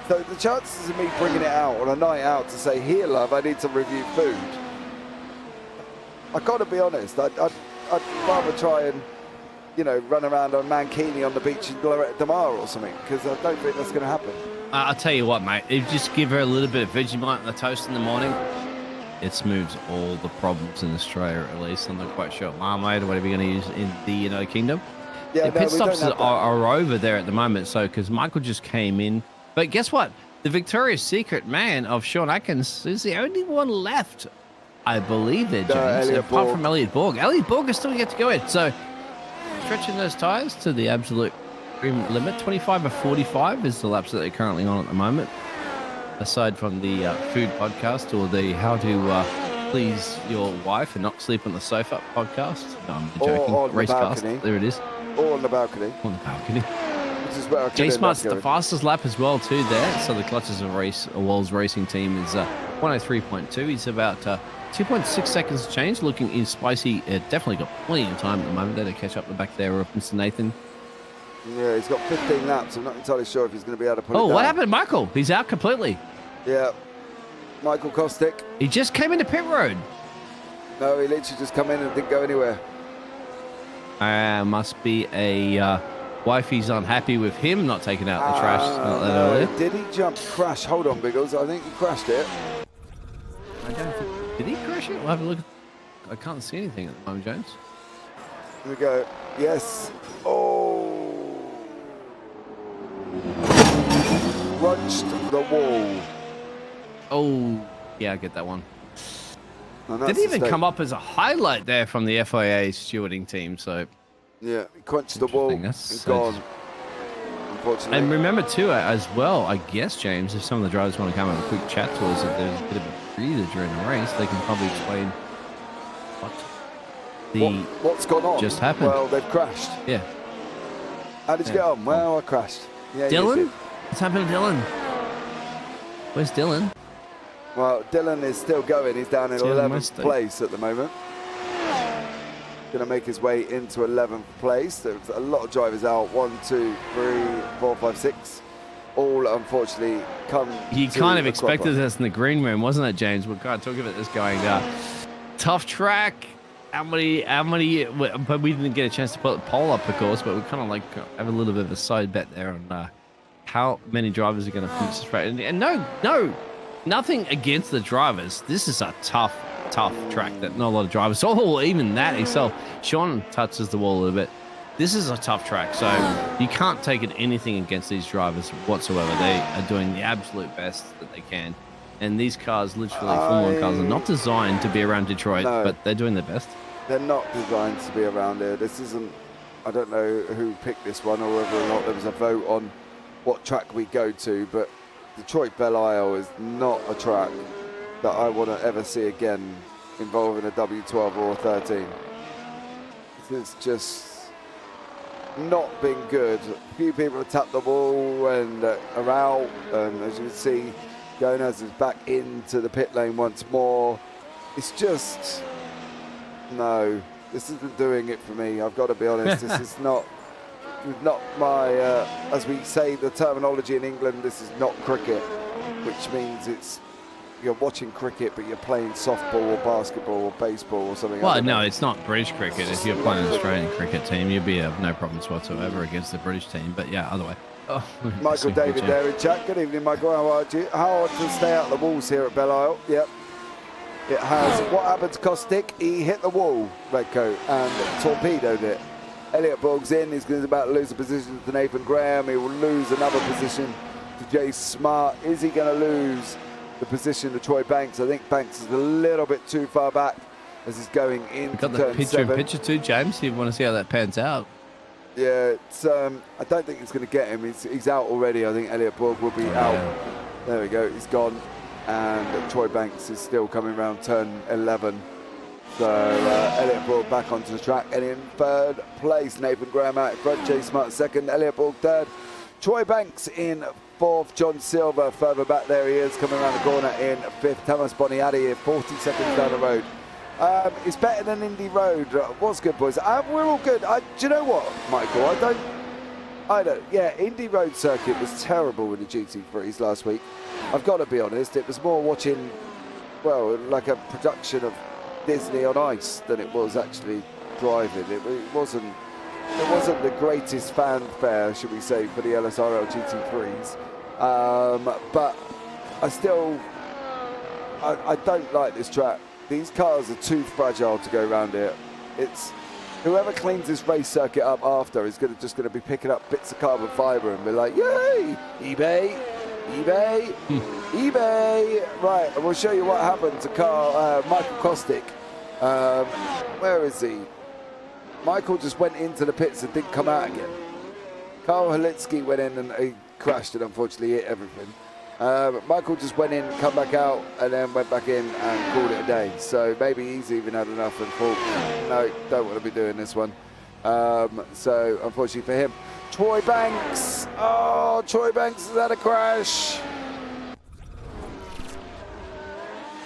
So the chances of me bringing it out on a night out to say, here, love, I need to review food. I got to be honest. I'd rather try and, you know, run around on Mankini on the beach in Damar or something, because I don't think that's going to happen. I'll tell you what, mate. If you just give her a little bit of Vegemite on the toast in the morning, it smooths all the problems in Australia, at least. I'm not quite sure. Marmite or whatever you're going to use in the United Kingdom. Yeah, the pit stops are over there at the moment, so because Michael just came in. But guess what? The Victoria's Secret man of Sean Atkins is the only one left, I believe, there, James. Apart from Elliot Borg. Elliot Borg is still yet to go in. So stretching those tyres to the absolute limit. 25 or 45 is the laps that they're currently on at the moment. Aside from the food podcast or the how to please your wife and not sleep on the sofa podcast. No, I'm joking. Racecast. There it is. Or on the balcony. On the balcony. Which is where I J Smart's the fastest lap as well too there. So the Clutches of World's Racing team is 103.2. He's about 2.6 seconds change. Looking in spicy. Definitely got plenty of time at the moment there to catch up the back there of Mr. Nathan. Yeah, he's got 15 laps. I'm not entirely sure if he's going to be able to put it down. Oh, what happened, Michael? He's out completely. Yeah. Michael Kostick. He just came into pit road. No, he literally just come in and didn't go anywhere. Must be a wifey's unhappy with him not taking out the trash. Not that earlier. Did he jump crash? Hold on, Biggles. I think he crashed it. I don't think. Did he crash it? We'll have a look. I can't see anything at the moment, James. Here we go. Yes. Oh. Crunched the wall. Oh, yeah, I get that one. Didn't even come up as a highlight there from the FIA stewarding team, so... Yeah, he crunched the wall and gone, unfortunately. And remember, too, as well, I guess, James, if some of the drivers want to come and have a quick chat to us, if there's a bit of a breather during the race, they can probably explain what's gone on. Just happened. Well, they've crashed. Yeah. How did you get on? Well, I crashed. Yeah, Dylan? What's happened to Dylan? Where's Dylan? Well, Dylan is still going. He's down in 11th place at the moment. Going to make his way into 11th place. There's a lot of drivers out. 1, 2, 3, 4, 5, 6. All, unfortunately, come You kind of expected this in the green room, wasn't it, James? We're kind of talking about this going, tough track. how many, but we didn't get a chance to put the poll up, of course, but we kind of like have a little bit of a side bet there on how many drivers are going to finish this race. And no, nothing against the drivers. This is a tough track that not a lot of drivers, even that itself. Sean touches the wall a little bit. This is a tough track, so you can't take it anything against these drivers whatsoever. They are doing the absolute best that they can. And these cars, literally Formula 1 cars, are not designed to be around Detroit, but they're doing their best. They're not designed to be around here. This isn't, I don't know who picked this one or whether or not there was a vote on what track we go to, but Detroit Belle Isle is not a track that I want to ever see again involving a W12 or a 13. It's just not been good. A few people have tapped the ball and are out, and as you can see, Gomez is back into the pit lane once more. It's just, no, this isn't doing it for me. I've got to be honest. This is not my, as we say the terminology in England, this is not cricket, which means it's, you're watching cricket, but you're playing softball or basketball or baseball or something. Well, no, it's not British cricket. If you're playing an Australian cricket team, you'd be no problems whatsoever against the British team. But yeah, other way. Oh, Michael David there in chat. Good evening, Michael. How are you? Hard to stay out the walls here at Belle Isle. Yep. It has. What happened to Kostick? He hit the wall, Redcoat, and torpedoed it. Elliot Borg's in. He's about to lose a position to Nathan Graham. He will lose another position to Jay Smart. Is he going to lose the position to Troy Banks? I think Banks is a little bit too far back as he's going into got the turn picture 7. in picture too, James. You want to see how that pans out? Yeah, it's, I don't think it's going to get him. He's out already. I think Elliot Borg will be out. There we go. He's gone. And Troy Banks is still coming around turn 11. So Elliot Borg back onto the track. And in third place, Nathan Graham out in front. Jay Smart second. Elliot Borg third. Troy Banks in fourth. John Silver further back. There he is, coming around the corner in fifth. Thomas Boniadi here, 40 seconds down the road. It's better than Indy Road. What's good, boys? We're all good. Do you know what, Michael? I don't. Yeah, Indy Road circuit was terrible with the GT3s last week. I've got to be honest. It was more watching, well, like a production of Disney on ice than it was actually driving. It wasn't the greatest fanfare, should we say, for the LSRL GT3s. But I don't like this track. These cars are too fragile to go around here. It's whoever cleans this race circuit up after is just going to be picking up bits of carbon fiber and be like, yay, eBay, eBay. Right, and we'll show you what happened to Michael Kostick. Where is he? Michael just went into the pits and didn't come out again. Carl Halitsky went in and he crashed and unfortunately hit everything. Michael just went in, come back out, and then went back in and called it a day. So maybe he's even had enough and thought, no, don't want to be doing this one. So unfortunately for him, Troy Banks. Oh, Troy Banks has had a crash.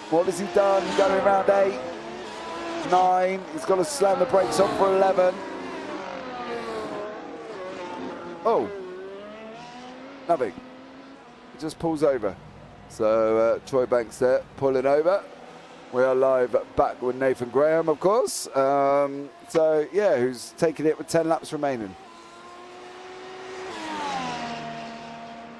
What has he done? Going around 8, 9. He's got to slam the brakes on for 11. Oh, nothing. Just pulls over. So Troy Banks there pulling over. We are live back with Nathan Graham, of course. So yeah, who's taking it with 10 laps remaining.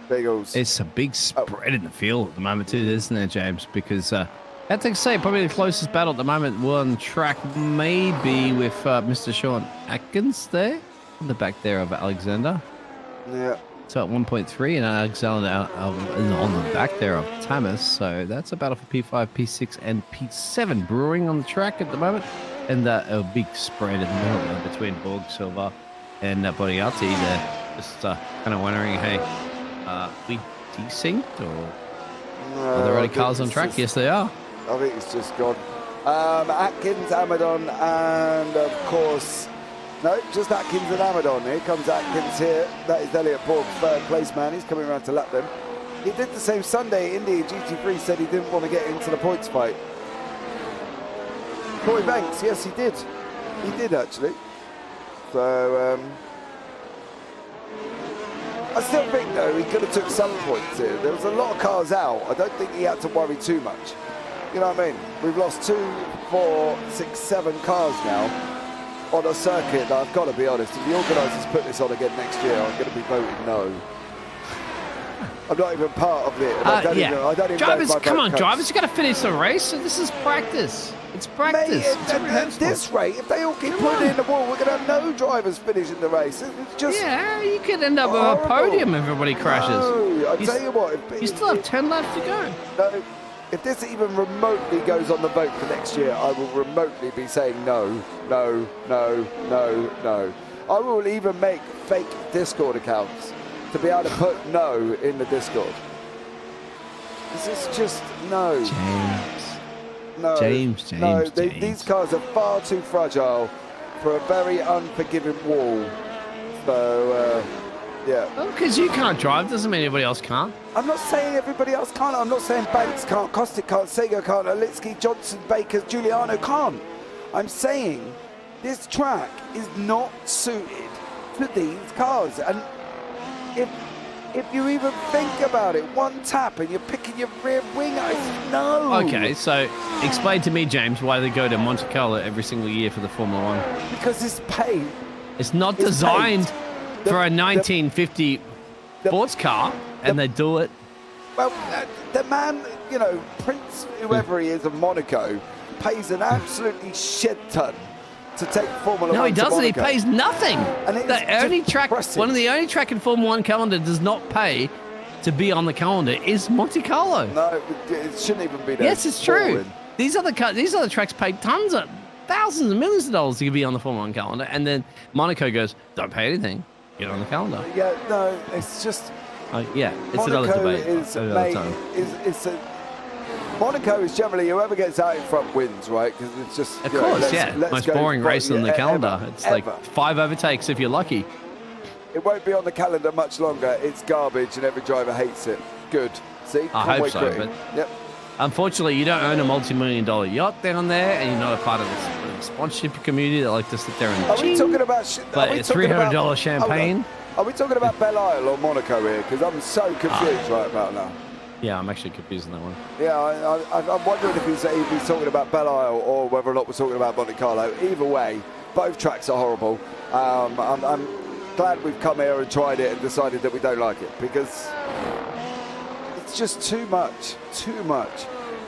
Biggles. It's a big spread in the field at the moment too, isn't it, James? Because I have to say probably the closest battle at the moment on track may be with Mr. Sean Atkins there on the back there of Alexander. Yeah. So at 1.3, and Alexander on the back there of Thomas. So that's a battle for P5, P6, and P7 brewing on the track at the moment. And a big spread in the middle between Borg, Silva, and Bodiati there. Just kind of wondering, hey, we desynced or are there any cars on track? Yes, they are. I think it's just gone. Atkins, Amadon, and of course, no, just Atkins and Amadon. Here comes Atkins here. That is Elliot Borg, third place man. He's coming around to lap them. He did the same Sunday. Indy GT3 said he didn't want to get into the points fight. Troy Banks, yes, he did. He did actually. So I still think though he could have took some points here. There was a lot of cars out. I don't think he had to worry too much. You know what I mean? We've lost 2, 4, 6, 7 cars now on a circuit that I've got to be honest. If the organisers put this on again next year, I'm going to be voting no. I'm not even part of it. And I don't even drivers, know if my come vote on, counts. drivers, you got to finish the race. So this is practice. It's practice. Mate, It's a at rehearsal. this rate, if they all keep putting it in the wall, we're going to have no drivers finishing the race. It's just Yeah, you could end up with a horrible. podium if everybody crashes. No, I You tell s- you what, You still have 10 laps to go. no, if this even remotely goes on the vote for next year, I will remotely be saying no, no, no, no, no. I will even make fake Discord accounts to be able to put no in the Discord. This is just no. James. No, James, no, James. these cars are far too fragile for a very unforgiving wall. So, yeah. Well, because you can't drive doesn't mean anybody else can't. I'm not saying everybody else can't. I'm not saying Banks can't, Kostic can't, Sago can't, Olitsky, Johnson, Baker, Giuliano can't. I'm saying this track is not suited to these cars. And if you even think about it, one tap and you're picking your rear wing, no. Okay, so explain to me, James, why they go to Monte Carlo every single year for the Formula One. Because it's paid. It's not It's designed paid. for a 1950 sports car, and they do it. Well, the man, you know, Prince, whoever he is of Monaco, pays an absolutely shed ton to take Formula No, One he to doesn't. He Monaco. pays nothing. And it The is only track, depressing. one of the only track in Formula One calendar does not pay to be on the calendar is Monte Carlo. No, it shouldn't even be there. Yes, it's true. Forward. These other tracks pay tons of thousands of millions of dollars to be on the Formula One calendar, and then Monaco goes, don't pay anything, get on the calendar. Yeah, no, it's just Yeah, it's another Monaco debate. is, another mate, time. Monaco is generally whoever gets out in front wins, right? Because it's just Of you know, course, let's most go boring for it. race on the Yeah, calendar. ever, It's like ever. 5 overtakes if you're lucky. It won't be on the calendar much longer. It's garbage, and every driver hates it. Good. See, I hope Conway so, Gritty. but- Yep. Unfortunately, you don't own a multi-million-dollar yacht down there, and you're not a part of the sponsorship community that like to sit there and Are we cheat. talking about? But are we it's talking about- $300 champagne. Are we talking about Belle Isle or Monaco here? Because I'm so confused right about now. Yeah, I'm actually confused on that one. Yeah, I'm wondering if he's talking about Belle Isle or whether or not we're talking about Monte Carlo. Either way, both tracks are horrible. I'm glad we've come here and tried it and decided that we don't like it because it's just too much. Too much.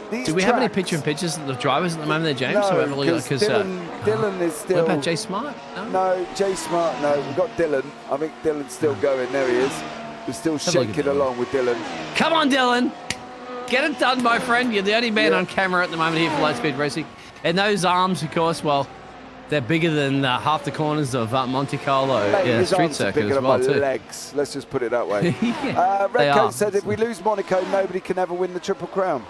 These Do we have any tracks- pictures of the drivers at the moment there, James? No, So have a look, because Dylan is still. What about Jay Smart? No? No, Jay Smart, no. We've got Dylan. I think Dylan's still going. There he is. We're still Have a look at shaking Dylan. along with Dylan. Come on, Dylan. Get it done, my friend. You're the only man Yeah. on camera at the moment here for Lightspeed Racing. And those arms, of course, well, they're bigger than half the corners of Monte Carlo Mate, his street arms are circuit bigger as than well, my too. legs. Let's just put it that way. Yeah, they Red are. Coat said if we lose Monaco, nobody can ever win the Triple Crown.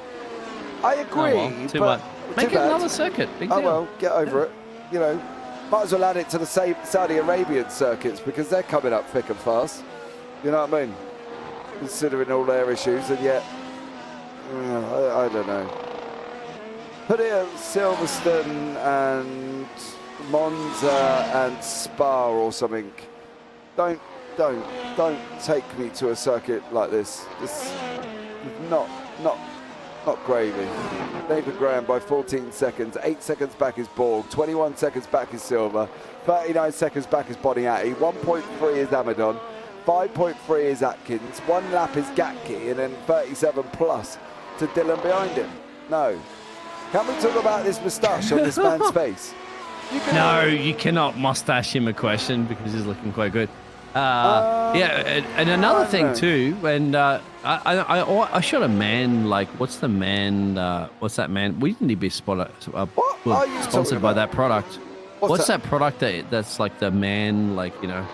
I agree, Oh, well, too but bad. Make too it bad. another circuit. Big Oh deal. well, get over it. You know, might as well add it to the Saudi Arabian circuits because they're coming up thick and fast. You know what I mean? Considering all their issues, and yet, I don't know. Put it at Silverstone and Monza and Spa or something. Don't take me to a circuit like this. This is not gravy. David Graham by 14 seconds. 8 seconds back is Borg. 21 seconds back is Silva. 39 seconds back is Boniatti. 1.3 is Amadon. 5.3 is Atkins. 1 lap is Gatke, and then 37 plus to Dylan behind him. No. Can we talk about this moustache on this man's face? No, you cannot mustache him a question because he's looking quite good. Yeah, and another thing know. too, and I shot a man, like, what's the man, what's that man? We didn't be What are you sponsored talking by about? that product. What's that product that's like the man, like, you know,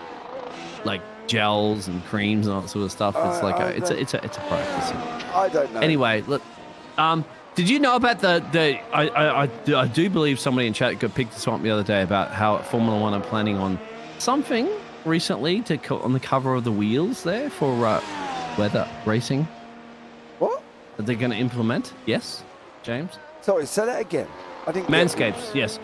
like gels and creams and all that sort of stuff? It's like it's a product. I don't know. Anyway, look, did you know about I do believe somebody in chat got picked this up the other day about how Formula One are planning on something recently on the cover of the wheels there for weather racing What? that they're going to implement. Yes, James? Sorry, say that again. I didn't get it. Manscapes, yes.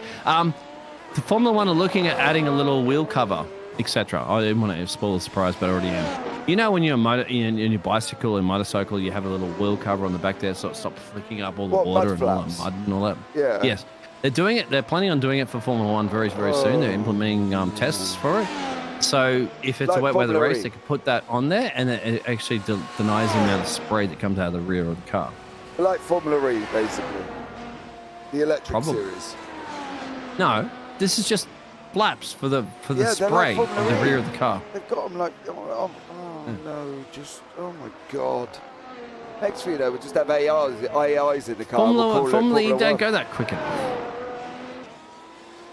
The Formula One are looking at adding a little wheel cover, etc. I didn't want to spoil the surprise, but I already am. You know when you're in your bicycle and motorcycle, you have a little wheel cover on the back there so it stops flicking up all the water and all that mud and all that? Yeah. Yes. They're doing it. They're planning on doing it for Formula One very, very soon. They're implementing tests for it. So if it's Like a wet weather Formula race, E. they can put that on there, and it actually denies the amount of spray that comes out of the rear of the car. Like Formula E, basically. The electric Probably. series. No, this is just flaps for the Yeah, they're spray like of Formula the E. rear of the car. They've got them like, oh my God. Next for you know, we'll just have AIs in the car. Formula E don't go that quick enough.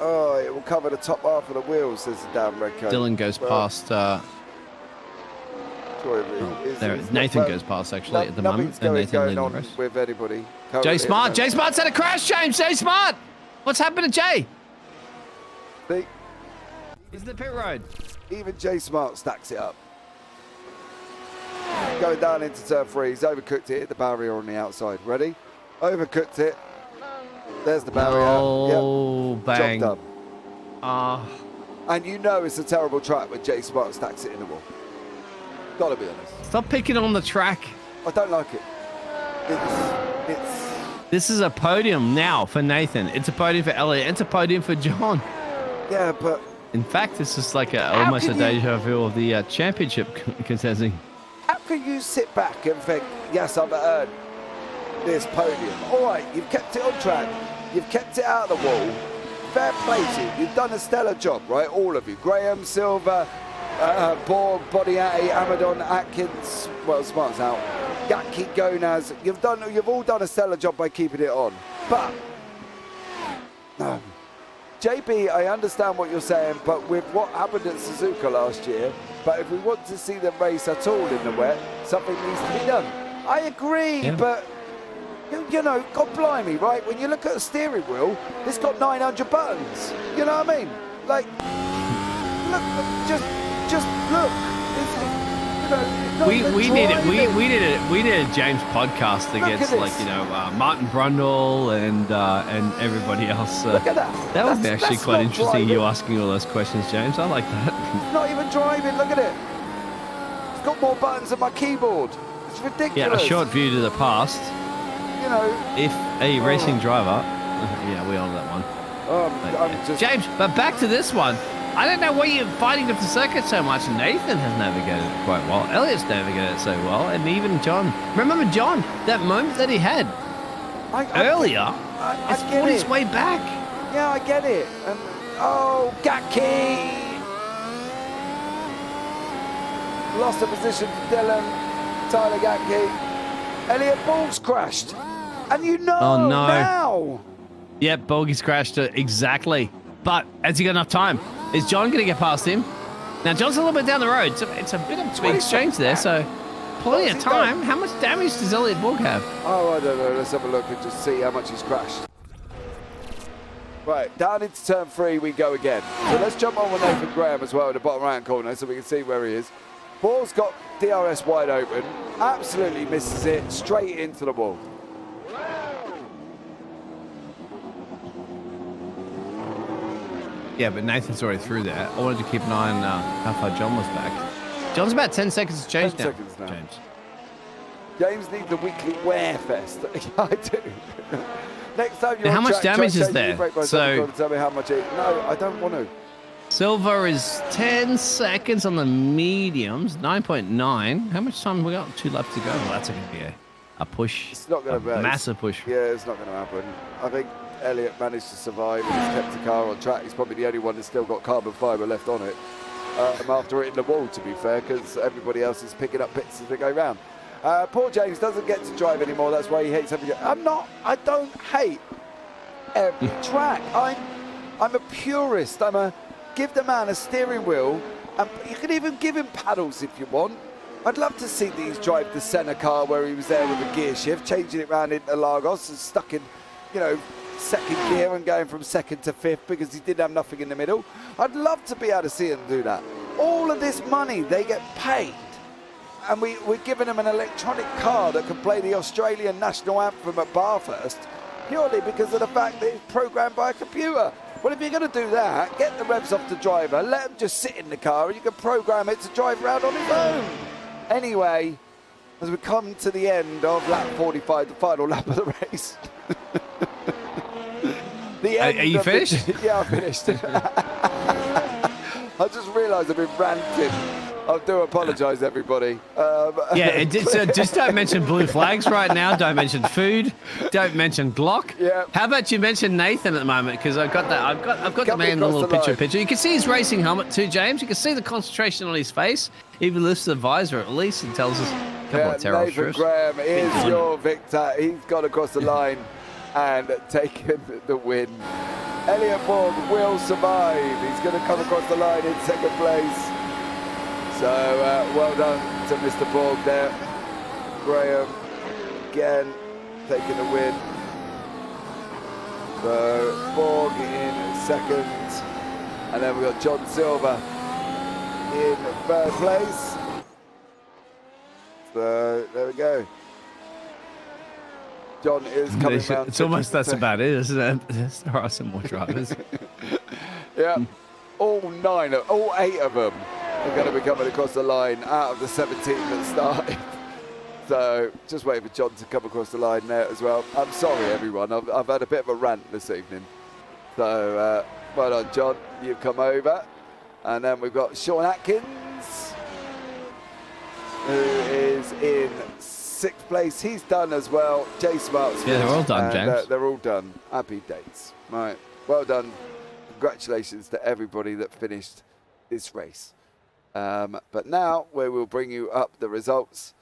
Oh, it will cover the top half of the wheels, says the damn red coat. Dylan goes past. Nathan goes past actually at the moment, and Nathan leading the race. With anybody. Jay Smart's had a crash, James. Jay Smart, what's happened to Jay? See, He's in the pit road. even Jay Smart stacks it up. Going down into turn 3, he's overcooked it, hit the barrier on the outside. Ready? Overcooked it. There's the barrier. Oh, yep. bang. Job done. And you know it's a terrible track when Jay Smart stacks it in the wall. Gotta be honest. Stop picking on the track. I don't like it. It's This is a podium now for Nathan. It's a podium for Elliot. It's a podium for John. yeah, but In fact, this is like almost a can you- deja vu of the championship contesting. how can you sit back and think, yes, I've earned this podium? All right, you've kept it on track. You've kept it out of the wall. Fair play to you. You've done a stellar job, right? All of you. Graham, Silver, Borg, Bodiatti, Amadon, Atkins, well, Smart's out. Gatki, Gonaz. You've all done a stellar job by keeping it on. But JB, I understand what you're saying, but with what happened at Suzuka last year, but if we want to see them race at all in the wet, something needs to be done. I agree, but you know, God blimey, right? When you look at a steering wheel, it's got 900 buttons. You know what I mean? Like, look, just look. You know, We did a James podcast against Martin Brundle and everybody else. Look at that. That would be actually That's quite not interesting. driving. You asking all those questions, James. I like that. It's not even driving. Look at it. It's got more buttons than my keyboard. It's ridiculous. Yeah, a short view to the past. You know, If a racing driver, yeah, we all know that one. I'm just. James, but back to this one. I don't know why you're fighting with the circuit so much. Nathan has navigated it quite well. Elliot's navigated it so well. And even John. Remember John, that moment that he had earlier, it's get fought his it. way back. Yeah, I get it. And Gatki lost the position to Dylan. Tyler Gatki. Elliot Ball's crashed. And you know Oh, no. now. Yep, Bogey's crashed it. Exactly. But has he got enough time? Is John going to get past him? Now, John's a little bit down the road. So it's a bit of a exchange there. So plenty of time. How much damage does Elliot Borg have? Oh, I don't know. Let's have a look and just see how much he's crashed. Right, down into turn 3 we go again. So let's jump on with Nathan Graham as well in the bottom right corner so we can see where he is. Ball's got DRS wide open. Absolutely misses it. Straight into the wall. Yeah, but Nathan's already through there. I wanted to keep an eye on how far John was back. John's about 10 seconds to change 10 now. seconds now. James. James needs a weekly wear fest. I do. Next time you're Now, how on much track, damage try is changing there? your brake by So- something, tell me how much it. No, I don't want to. Silver is 10 seconds on the mediums, 9.9. How much time we got? 2 laps to go. Well, that's going to be a push. It's not going to be a massive push. Yeah, it's not going to happen. I think Elliot managed to survive and he's kept the car on track. He's probably the only one that's still got carbon fibre left on it. After hitting the wall, to be fair, because everybody else is picking up bits as they go round. Poor James doesn't get to drive anymore. That's why he hates every. I don't hate every track. I'm a purist. Give the man a steering wheel, and you can even give him paddles if you want. I'd love to see these drive the Senna car where he was there with a gear shift, changing it round into Lagos and stuck in, second gear and going from second to fifth because he didn't have nothing in the middle. I'd love to be able to see him do that. All of this money, they get paid. And we're giving them an electronic car that can play the Australian national anthem at Bathurst purely because of the fact that it's programmed by a computer. Well, if you're going to do that, get the revs off the driver, let him just sit in the car and you can program it to drive around on his own. Anyway, as we come to the end of lap 45, the final lap of the race. Are you finished? Yeah, I'm finished. I just realised I've been ranting. I do apologise, everybody. Just don't mention blue flags right now. Don't mention food. Don't mention Glock. Yeah. How about you mention Nathan at the moment? Because I've got that. I've got the man in the little picture. You can see his racing helmet too, James. You can see the concentration on his face. Even lifts the visor at least and tells us a couple of terrible Nathan strips. Graham is your victor. He's gone across the line and taken the win. Elliot Borg will survive. He's going to come across the line in second place. So well done to Mr. Borg there. Graham again taking the win. So Borg in second, and then we've got John Silver in third place. So there we go. John is coming round. It's almost that's about it, isn't it? There are some more drivers. Yeah, all 8 of them are going to be coming across the line out of the 17 that started. So just waiting for John to come across the line there as well. I'm sorry, everyone. I've had a bit of a rant this evening. So well done, John. You've come over. And then we've got Sean Atkins, who is in 6th place. He's done as well. Jay Smart's Yeah, they're all done, James. They're all done. Happy dates. Right. Well done. Congratulations to everybody that finished this race. But now we will bring you up the results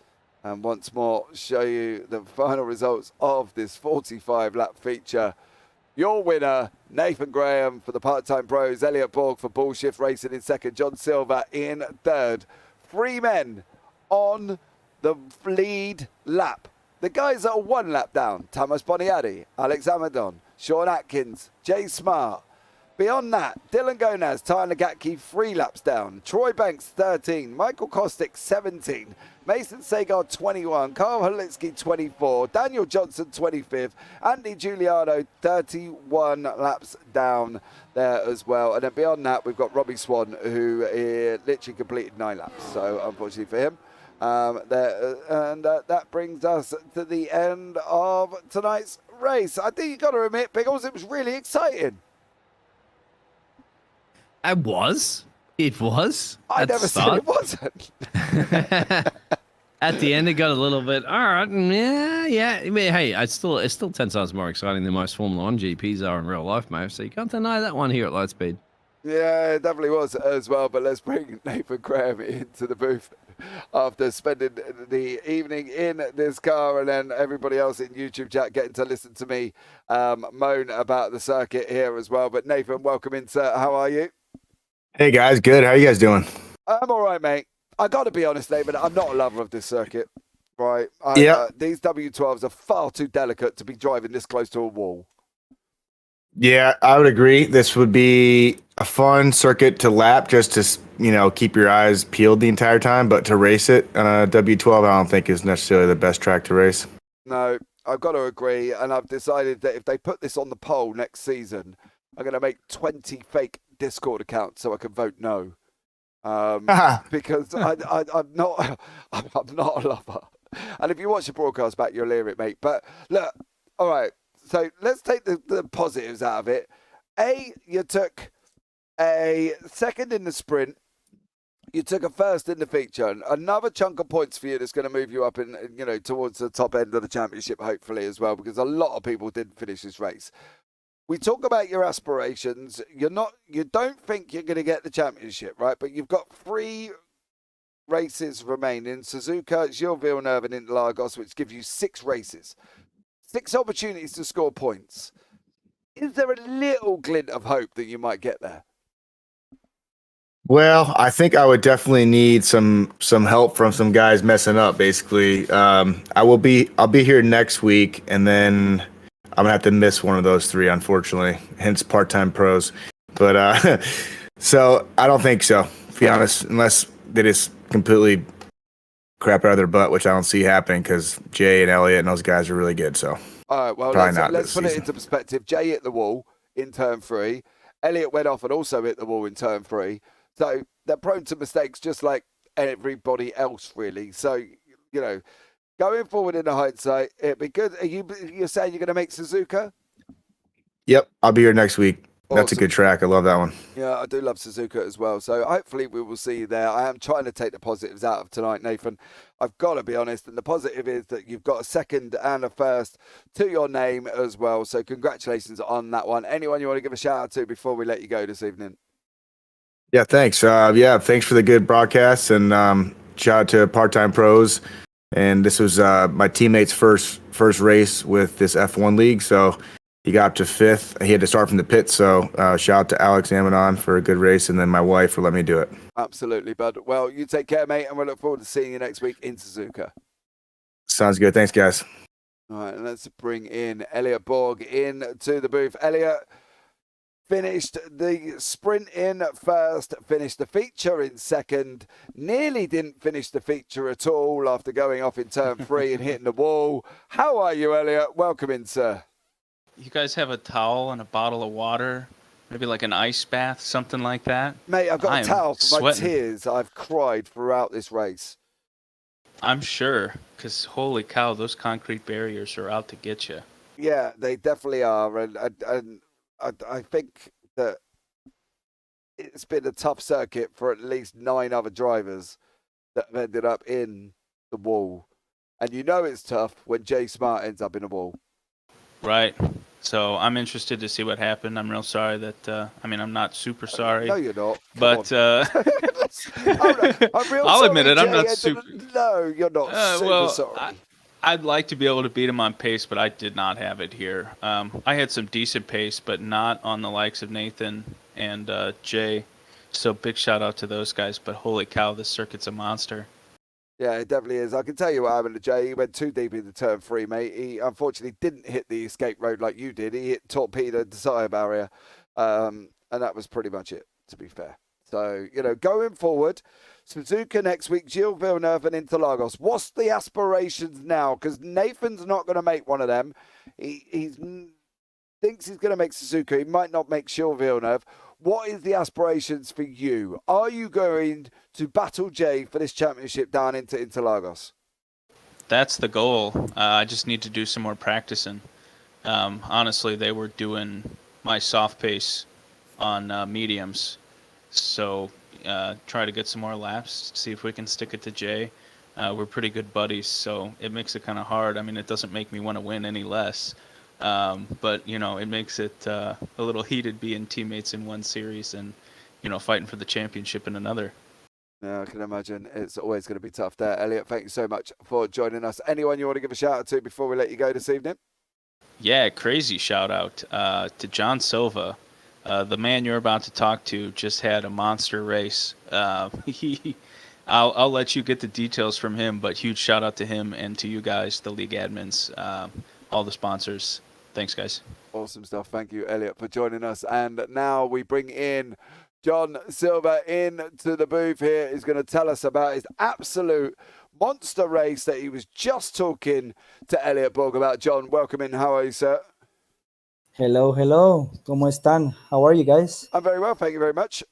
and once more show you the final results of this 45-lap feature. Your winner, Nathan Graham for the part-time pros, Elliot Borg for Bullshift Racing in second, John Silver in third. 3 men on the lead lap. The guys that are 1 lap down, Thomas Boniadi, Alex Amadon, Sean Atkins, Jay Smart. Beyond that, Dylan Gonaz, Tyler Gatke 3 laps down, Troy Banks 13, Michael Kostick 17, Mason Sagar 21, Carl Halitsky 24, Daniel Johnson 25th, Andy Giuliano 31 laps down there as well. And then beyond that, we've got Robbie Swan, who literally completed 9 laps. So unfortunately for him, that brings us to the end of tonight's race. I think you got to admit, Biggles, it was really exciting. It was. I never said it wasn't. At the end, it got a little bit. All right, yeah. I mean, hey, it's still 10 times more exciting than most Formula One GPs are in real life, mate. So you can't deny that one here at Lightspeed. Yeah, it definitely was as well. But let's bring Nathan Graham into the booth after spending the evening in this car, and then everybody else in YouTube chat getting to listen to me moan about the circuit here as well. But Nathan, welcome in, sir. How are you? Hey guys, good. How you guys doing? I'm all right, mate. I got to be honest, Nathan. I'm not a lover of this circuit, right? These W12s are far too delicate to be driving this close to a wall. Yeah, I would agree. This would be a fun circuit to lap, just to keep your eyes peeled the entire time. But to race it on a W12, I don't think is necessarily the best track to race. No, I've got to agree, and I've decided that if they put this on the poll next season, I'm going to make 20 fake Discord accounts so I can vote no. Because I'm not a lover. And if you watch the broadcast back, you'll hear it, mate. But look, all right. So let's take the positives out of it. You took a second in the sprint. You took a first in the feature. Another chunk of points for you that's going to move you up in, towards the top end of the championship, hopefully as well, because a lot of people didn't finish this race. We talk about your aspirations. You don't think you're going to get the championship, right? But you've got 3 races remaining: Suzuka, Gilles Villeneuve, and Interlagos, which gives you 6 races, 6 opportunities to score points. Is there a little glint of hope that you might get there? Well, I think I would definitely need some help from some guys messing up. Basically, I'll be here next week, and then I'm gonna have to miss one of those 3, unfortunately. Hence part-time pros. But so I don't think so, to be honest, unless they just completely crap out of their butt, which I don't see happening because Jay and Elliot and those guys are really good. So all right, well, let's put it into perspective. Jay hit the wall in turn 3. Elliot went off and also hit the wall in turn 3. So they're prone to mistakes just like everybody else, really. So, you know, going forward in the hindsight, it'd be good. You're saying you're going to make Suzuka? Yep, I'll be here next week. That's a Awesome. good track. I love that one. Yeah, I do love Suzuka as well. So hopefully we will see you there. I am trying to take the positives out of tonight, Nathan. I've got to be honest. And the positive is that you've got a second and a first to your name as well. So congratulations on that one. Anyone you want to give a shout out to before we let you go this evening? Yeah, thanks. Thanks for the good broadcasts, and shout out to Part-Time Pros. And this was my teammate's first race with this F1 league, so he got up to 5th. He had to start from the pit, so shout out to Alex Amanon for a good race, and then my wife for letting me do it. Absolutely, bud. Well, you take care, mate, and we look forward to seeing you next week in Suzuka. Sounds good. Thanks, guys. All right, and let's bring in Elliot Borg into the booth. Elliot finished the sprint in first, finished the feature in second, nearly didn't finish the feature at all after going off in turn 3 and hitting the wall. How are you, Elliot? Welcome in, sir. You guys have a towel and a bottle of water? Maybe like an ice bath, something like that? Mate, I've got a towel for my sweating. tears I've cried throughout this race. I'm sure, because holy cow, those concrete barriers are out to get you. Yeah, they definitely are. And I think that it's been a tough circuit for at least 9 other drivers that have ended up in the wall. And you know it's tough when Jay Smart ends up in a wall. Right. So I'm interested to see what happened. I'm real sorry that, I'm not super sorry. No, you're not. But I'm real I'll sorry, admit it, I'm Jay. not super. No, you're not super sorry. I'd like to be able to beat him on pace, but I did not have it here. I had some decent pace, but not on the likes of Nathan and Jay. So big shout out to those guys. But holy cow, this circuit's a monster. Yeah, it definitely is. I can tell you what happened to Jay. He went too deep into turn 3, mate. He unfortunately didn't hit the escape road like you did. He torpedoed the side barrier. And that was pretty much it, to be fair. So, going forward, Suzuka next week, Gilles Villeneuve and Interlagos. What's the aspirations now? Because Nathan's not going to make one of them. He thinks he's going to make Suzuka. He might not make Gilles Villeneuve. What is the aspirations for you? Are you going to battle Jay for this championship down into Interlagos? That's the goal. I just need to do some more practicing. Honestly, they were doing my soft pace on mediums. So try to get some more laps, see if we can stick it to Jay. We're pretty good buddies, so it makes it kind of hard. I mean, it doesn't make me want to win any less. But, it makes it a little heated being teammates in one series and, fighting for the championship in another. Yeah, I can imagine it's always going to be tough there. Elliot, thank you so much for joining us. Anyone you want to give a shout out to before we let you go this evening? Yeah, crazy shout out to John Silva. The man you're about to talk to just had a monster race. I'll let you get the details from him, but huge shout out to him and to you guys, the league admins, all the sponsors. Thanks, guys. Awesome stuff. Thank you, Elliot, for joining us. And now we bring in John Silva into the booth here. He's going to tell us about his absolute monster race that he was just talking to Elliot Borg about. John, welcome in. How are you, sir? Hello. ¿Cómo están? How are you guys? I'm very well, thank you very much.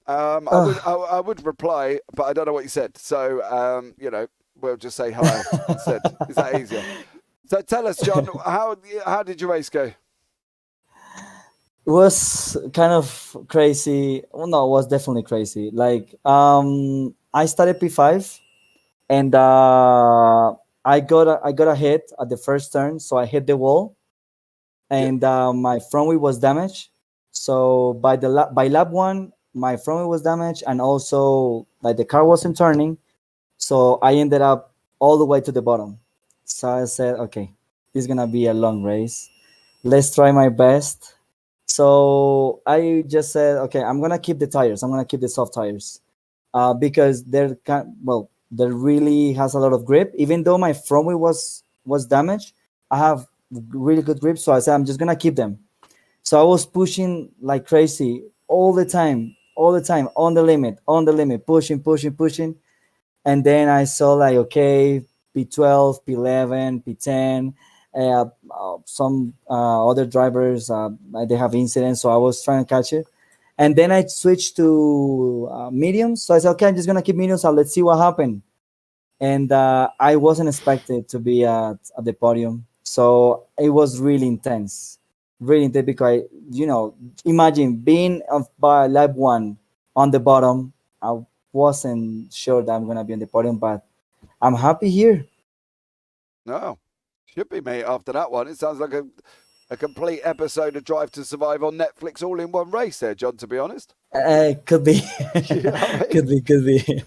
I would reply, but I don't know what you said. So, we'll just say hello instead. Is that easier? So tell us, John, how did your race go? It was kind of crazy. Well, no, it was definitely crazy. Like, I started P5, and I got a hit at the first turn, so I hit the wall, and my front wheel was damaged. So by lap 1, my front wheel was damaged, and also like the car wasn't turning, so I ended up all the way to the bottom. So I said, okay, this is gonna be a long race. Let's try my best. So I just said, okay, I'm gonna keep the tires. I'm gonna keep the soft tires because there really has a lot of grip. Even though my front wheel was damaged, I have really good grip. So I said, I'm just gonna keep them. So I was pushing like crazy all the time, on the limit, pushing. And then I saw like, okay, P12, P11, P10, some other drivers, they have incidents. So I was trying to catch it. And then I switched to mediums. So I said, okay, I'm just gonna keep mediums. So let's see what happened. And I wasn't expected to be at the podium, so it was really intense, because imagine being by lap 1 on the bottom. I wasn't sure that I'm gonna be on the podium, but I'm happy here. No, should be, mate. After that one, it sounds like a complete episode of Drive to Survive on Netflix, all in one race there, John, to be honest. Could be. You know what I mean? could be.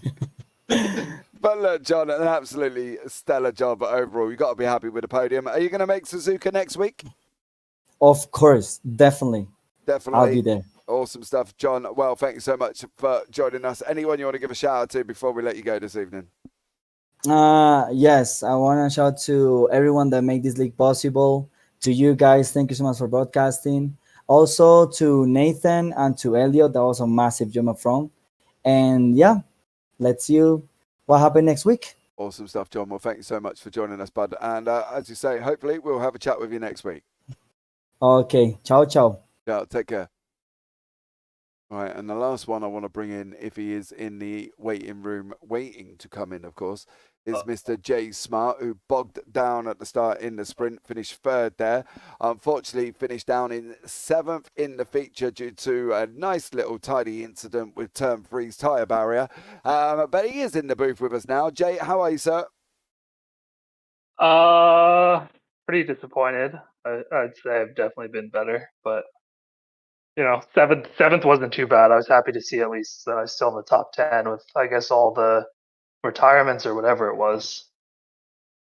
But look, John, an absolutely stellar job. But overall, you've got to be happy with the podium. Are you going to make Suzuka next week? Of course, definitely. I'll be there. Awesome stuff, John. Well, thank you so much for joining us. Anyone you want to give a shout out to before we let you go this evening? Yes, I want to shout to everyone that made this league possible. To you guys, thank you so much for broadcasting. Also to Nathan and to Elliot, that was a massive jump up front. And yeah, let's see what happened next week. Awesome stuff, John. Well, thank you so much for joining us, bud. And as you say, hopefully we'll have a chat with you next week. Okay, ciao, ciao. Yeah, take care. All right, and the last one I want to bring in, if he is in the waiting room, waiting to come in, of course, is Mr. Jay Smart, who bogged down at the start in the sprint, finished third there. Unfortunately, finished down in 7th in the feature due to a nice little tidy incident with turn 3's tyre barrier. But he is in the booth with us now. Jay, how are you, sir? Pretty disappointed. I'd say I've definitely been better, but seventh wasn't too bad. I was happy to see at least that I was still in the top 10 with, I guess, all the retirements or whatever it was.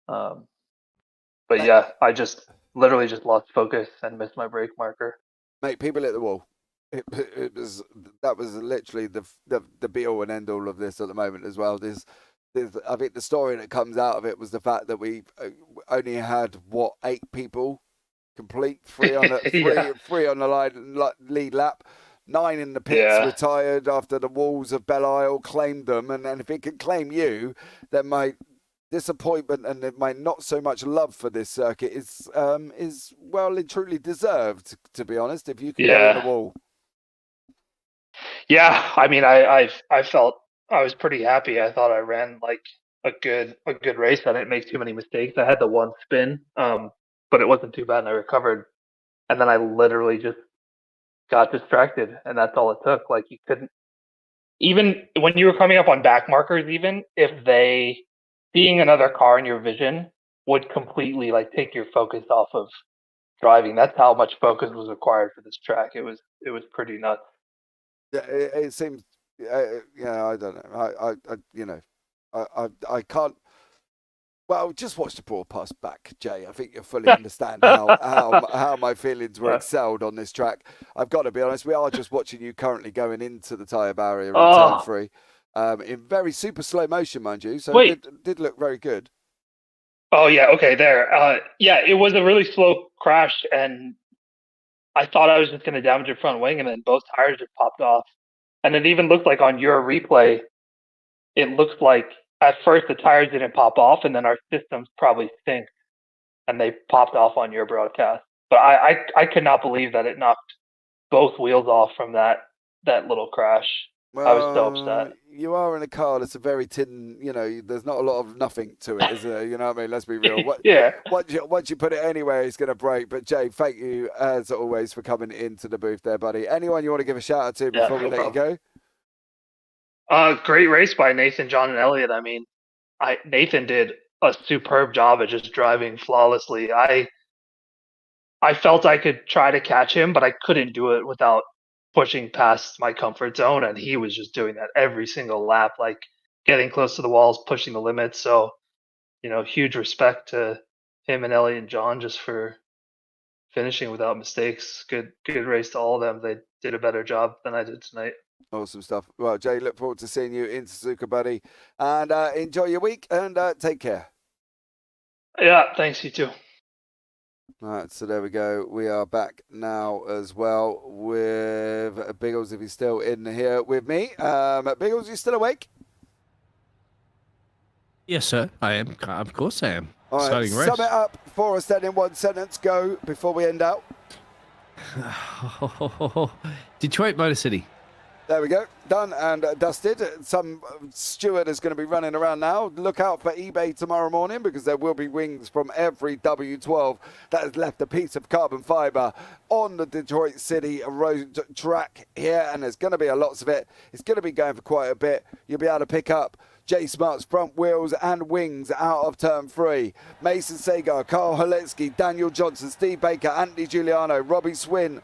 But yeah, I just literally just lost focus and missed my brake marker. Mate, people hit the wall. That was literally the be all and end all of this at the moment as well. I think the story that comes out of it was the fact that we only had 8 people complete, 3 on the three on the lead lap. 9 in the pits retired after the walls of Belle Isle claimed them, and if it can claim you, then my disappointment and my not so much love for this circuit is well and truly deserved, to be honest. If you can go in the wall. Yeah, I mean, I felt I was pretty happy. I thought I ran like a good race. I didn't make too many mistakes. I had the one spin, but it wasn't too bad, and I recovered. And then I literally just got distracted, and that's all it took. Like, you couldn't, even when you were coming up on back markers, even if seeing another car in your vision would completely take your focus off of driving. That's how much focus was required for this track. It was pretty nuts. Yeah, it seems. I don't know. I can't. Well, just watch the broadcast back, Jay. I think you'll fully understand how my feelings were excelled on this track. I've got to be honest, we are just watching you currently going into the tyre barrier in turn 3. In very super slow motion, mind you. So it did look very good. Oh, yeah. Okay, there. Yeah, it was a really slow crash, and I thought I was just going to damage your front wing, and then both tires just popped off. And it even looked like on your replay, it looked like at first the tires didn't pop off, and then our systems probably synced, and they popped off on your broadcast. But I could not believe that it knocked both wheels off from that little crash. Well, I was so upset. You are in a car that's a very tin, there's not a lot of nothing to it, is there? You know what I mean? Let's be real. Once you put it anywhere, it's going to break. But Jay, thank you as always for coming into the booth there, buddy. Anyone you want to give a shout out to before we let you go? Great race by Nathan, John, and Elliot. I mean, Nathan did a superb job at just driving flawlessly. I felt I could try to catch him, but I couldn't do it without pushing past my comfort zone, and he was just doing that every single lap, like getting close to the walls, pushing the limits. So, huge respect to him and Elliot and John just for finishing without mistakes. Good race to all of them. They did a better job than I did tonight. Awesome stuff. Well, Jay, look forward to seeing you in Suzuka, buddy, and enjoy your week and take care. Yeah, thanks, you too. All right, so there we go. We are back now as well with Biggles, if he's still in here with me. Biggles, you still awake? Yes, sir. I am. Of course I am. All right, sum it up for us then in one sentence. Go before we end out. Detroit Motor City. There we go. Done and dusted. Some steward is going to be running around now. Look out for eBay tomorrow morning because there will be wings from every W12 that has left a piece of carbon fiber on the Detroit City road track here. And there's going to be lots of it. It's going to be going for quite a bit. You'll be able to pick up J Smart's front wheels and wings out of turn 3. Mason Sagar, Carl Haletsky, Daniel Johnson, Steve Baker, Anthony Giuliano, Robbie Swan,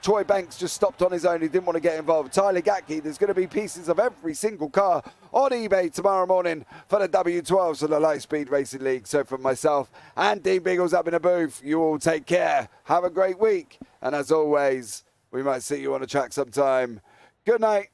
Troy Banks just stopped on his own. He didn't want to get involved. Tyler Gatke. There's going to be pieces of every single car on eBay tomorrow morning for the W12s of the Light Speed Racing League. So from myself and Dean Biggles up in the booth, you all take care. Have a great week. And as always, we might see you on the track sometime. Good night.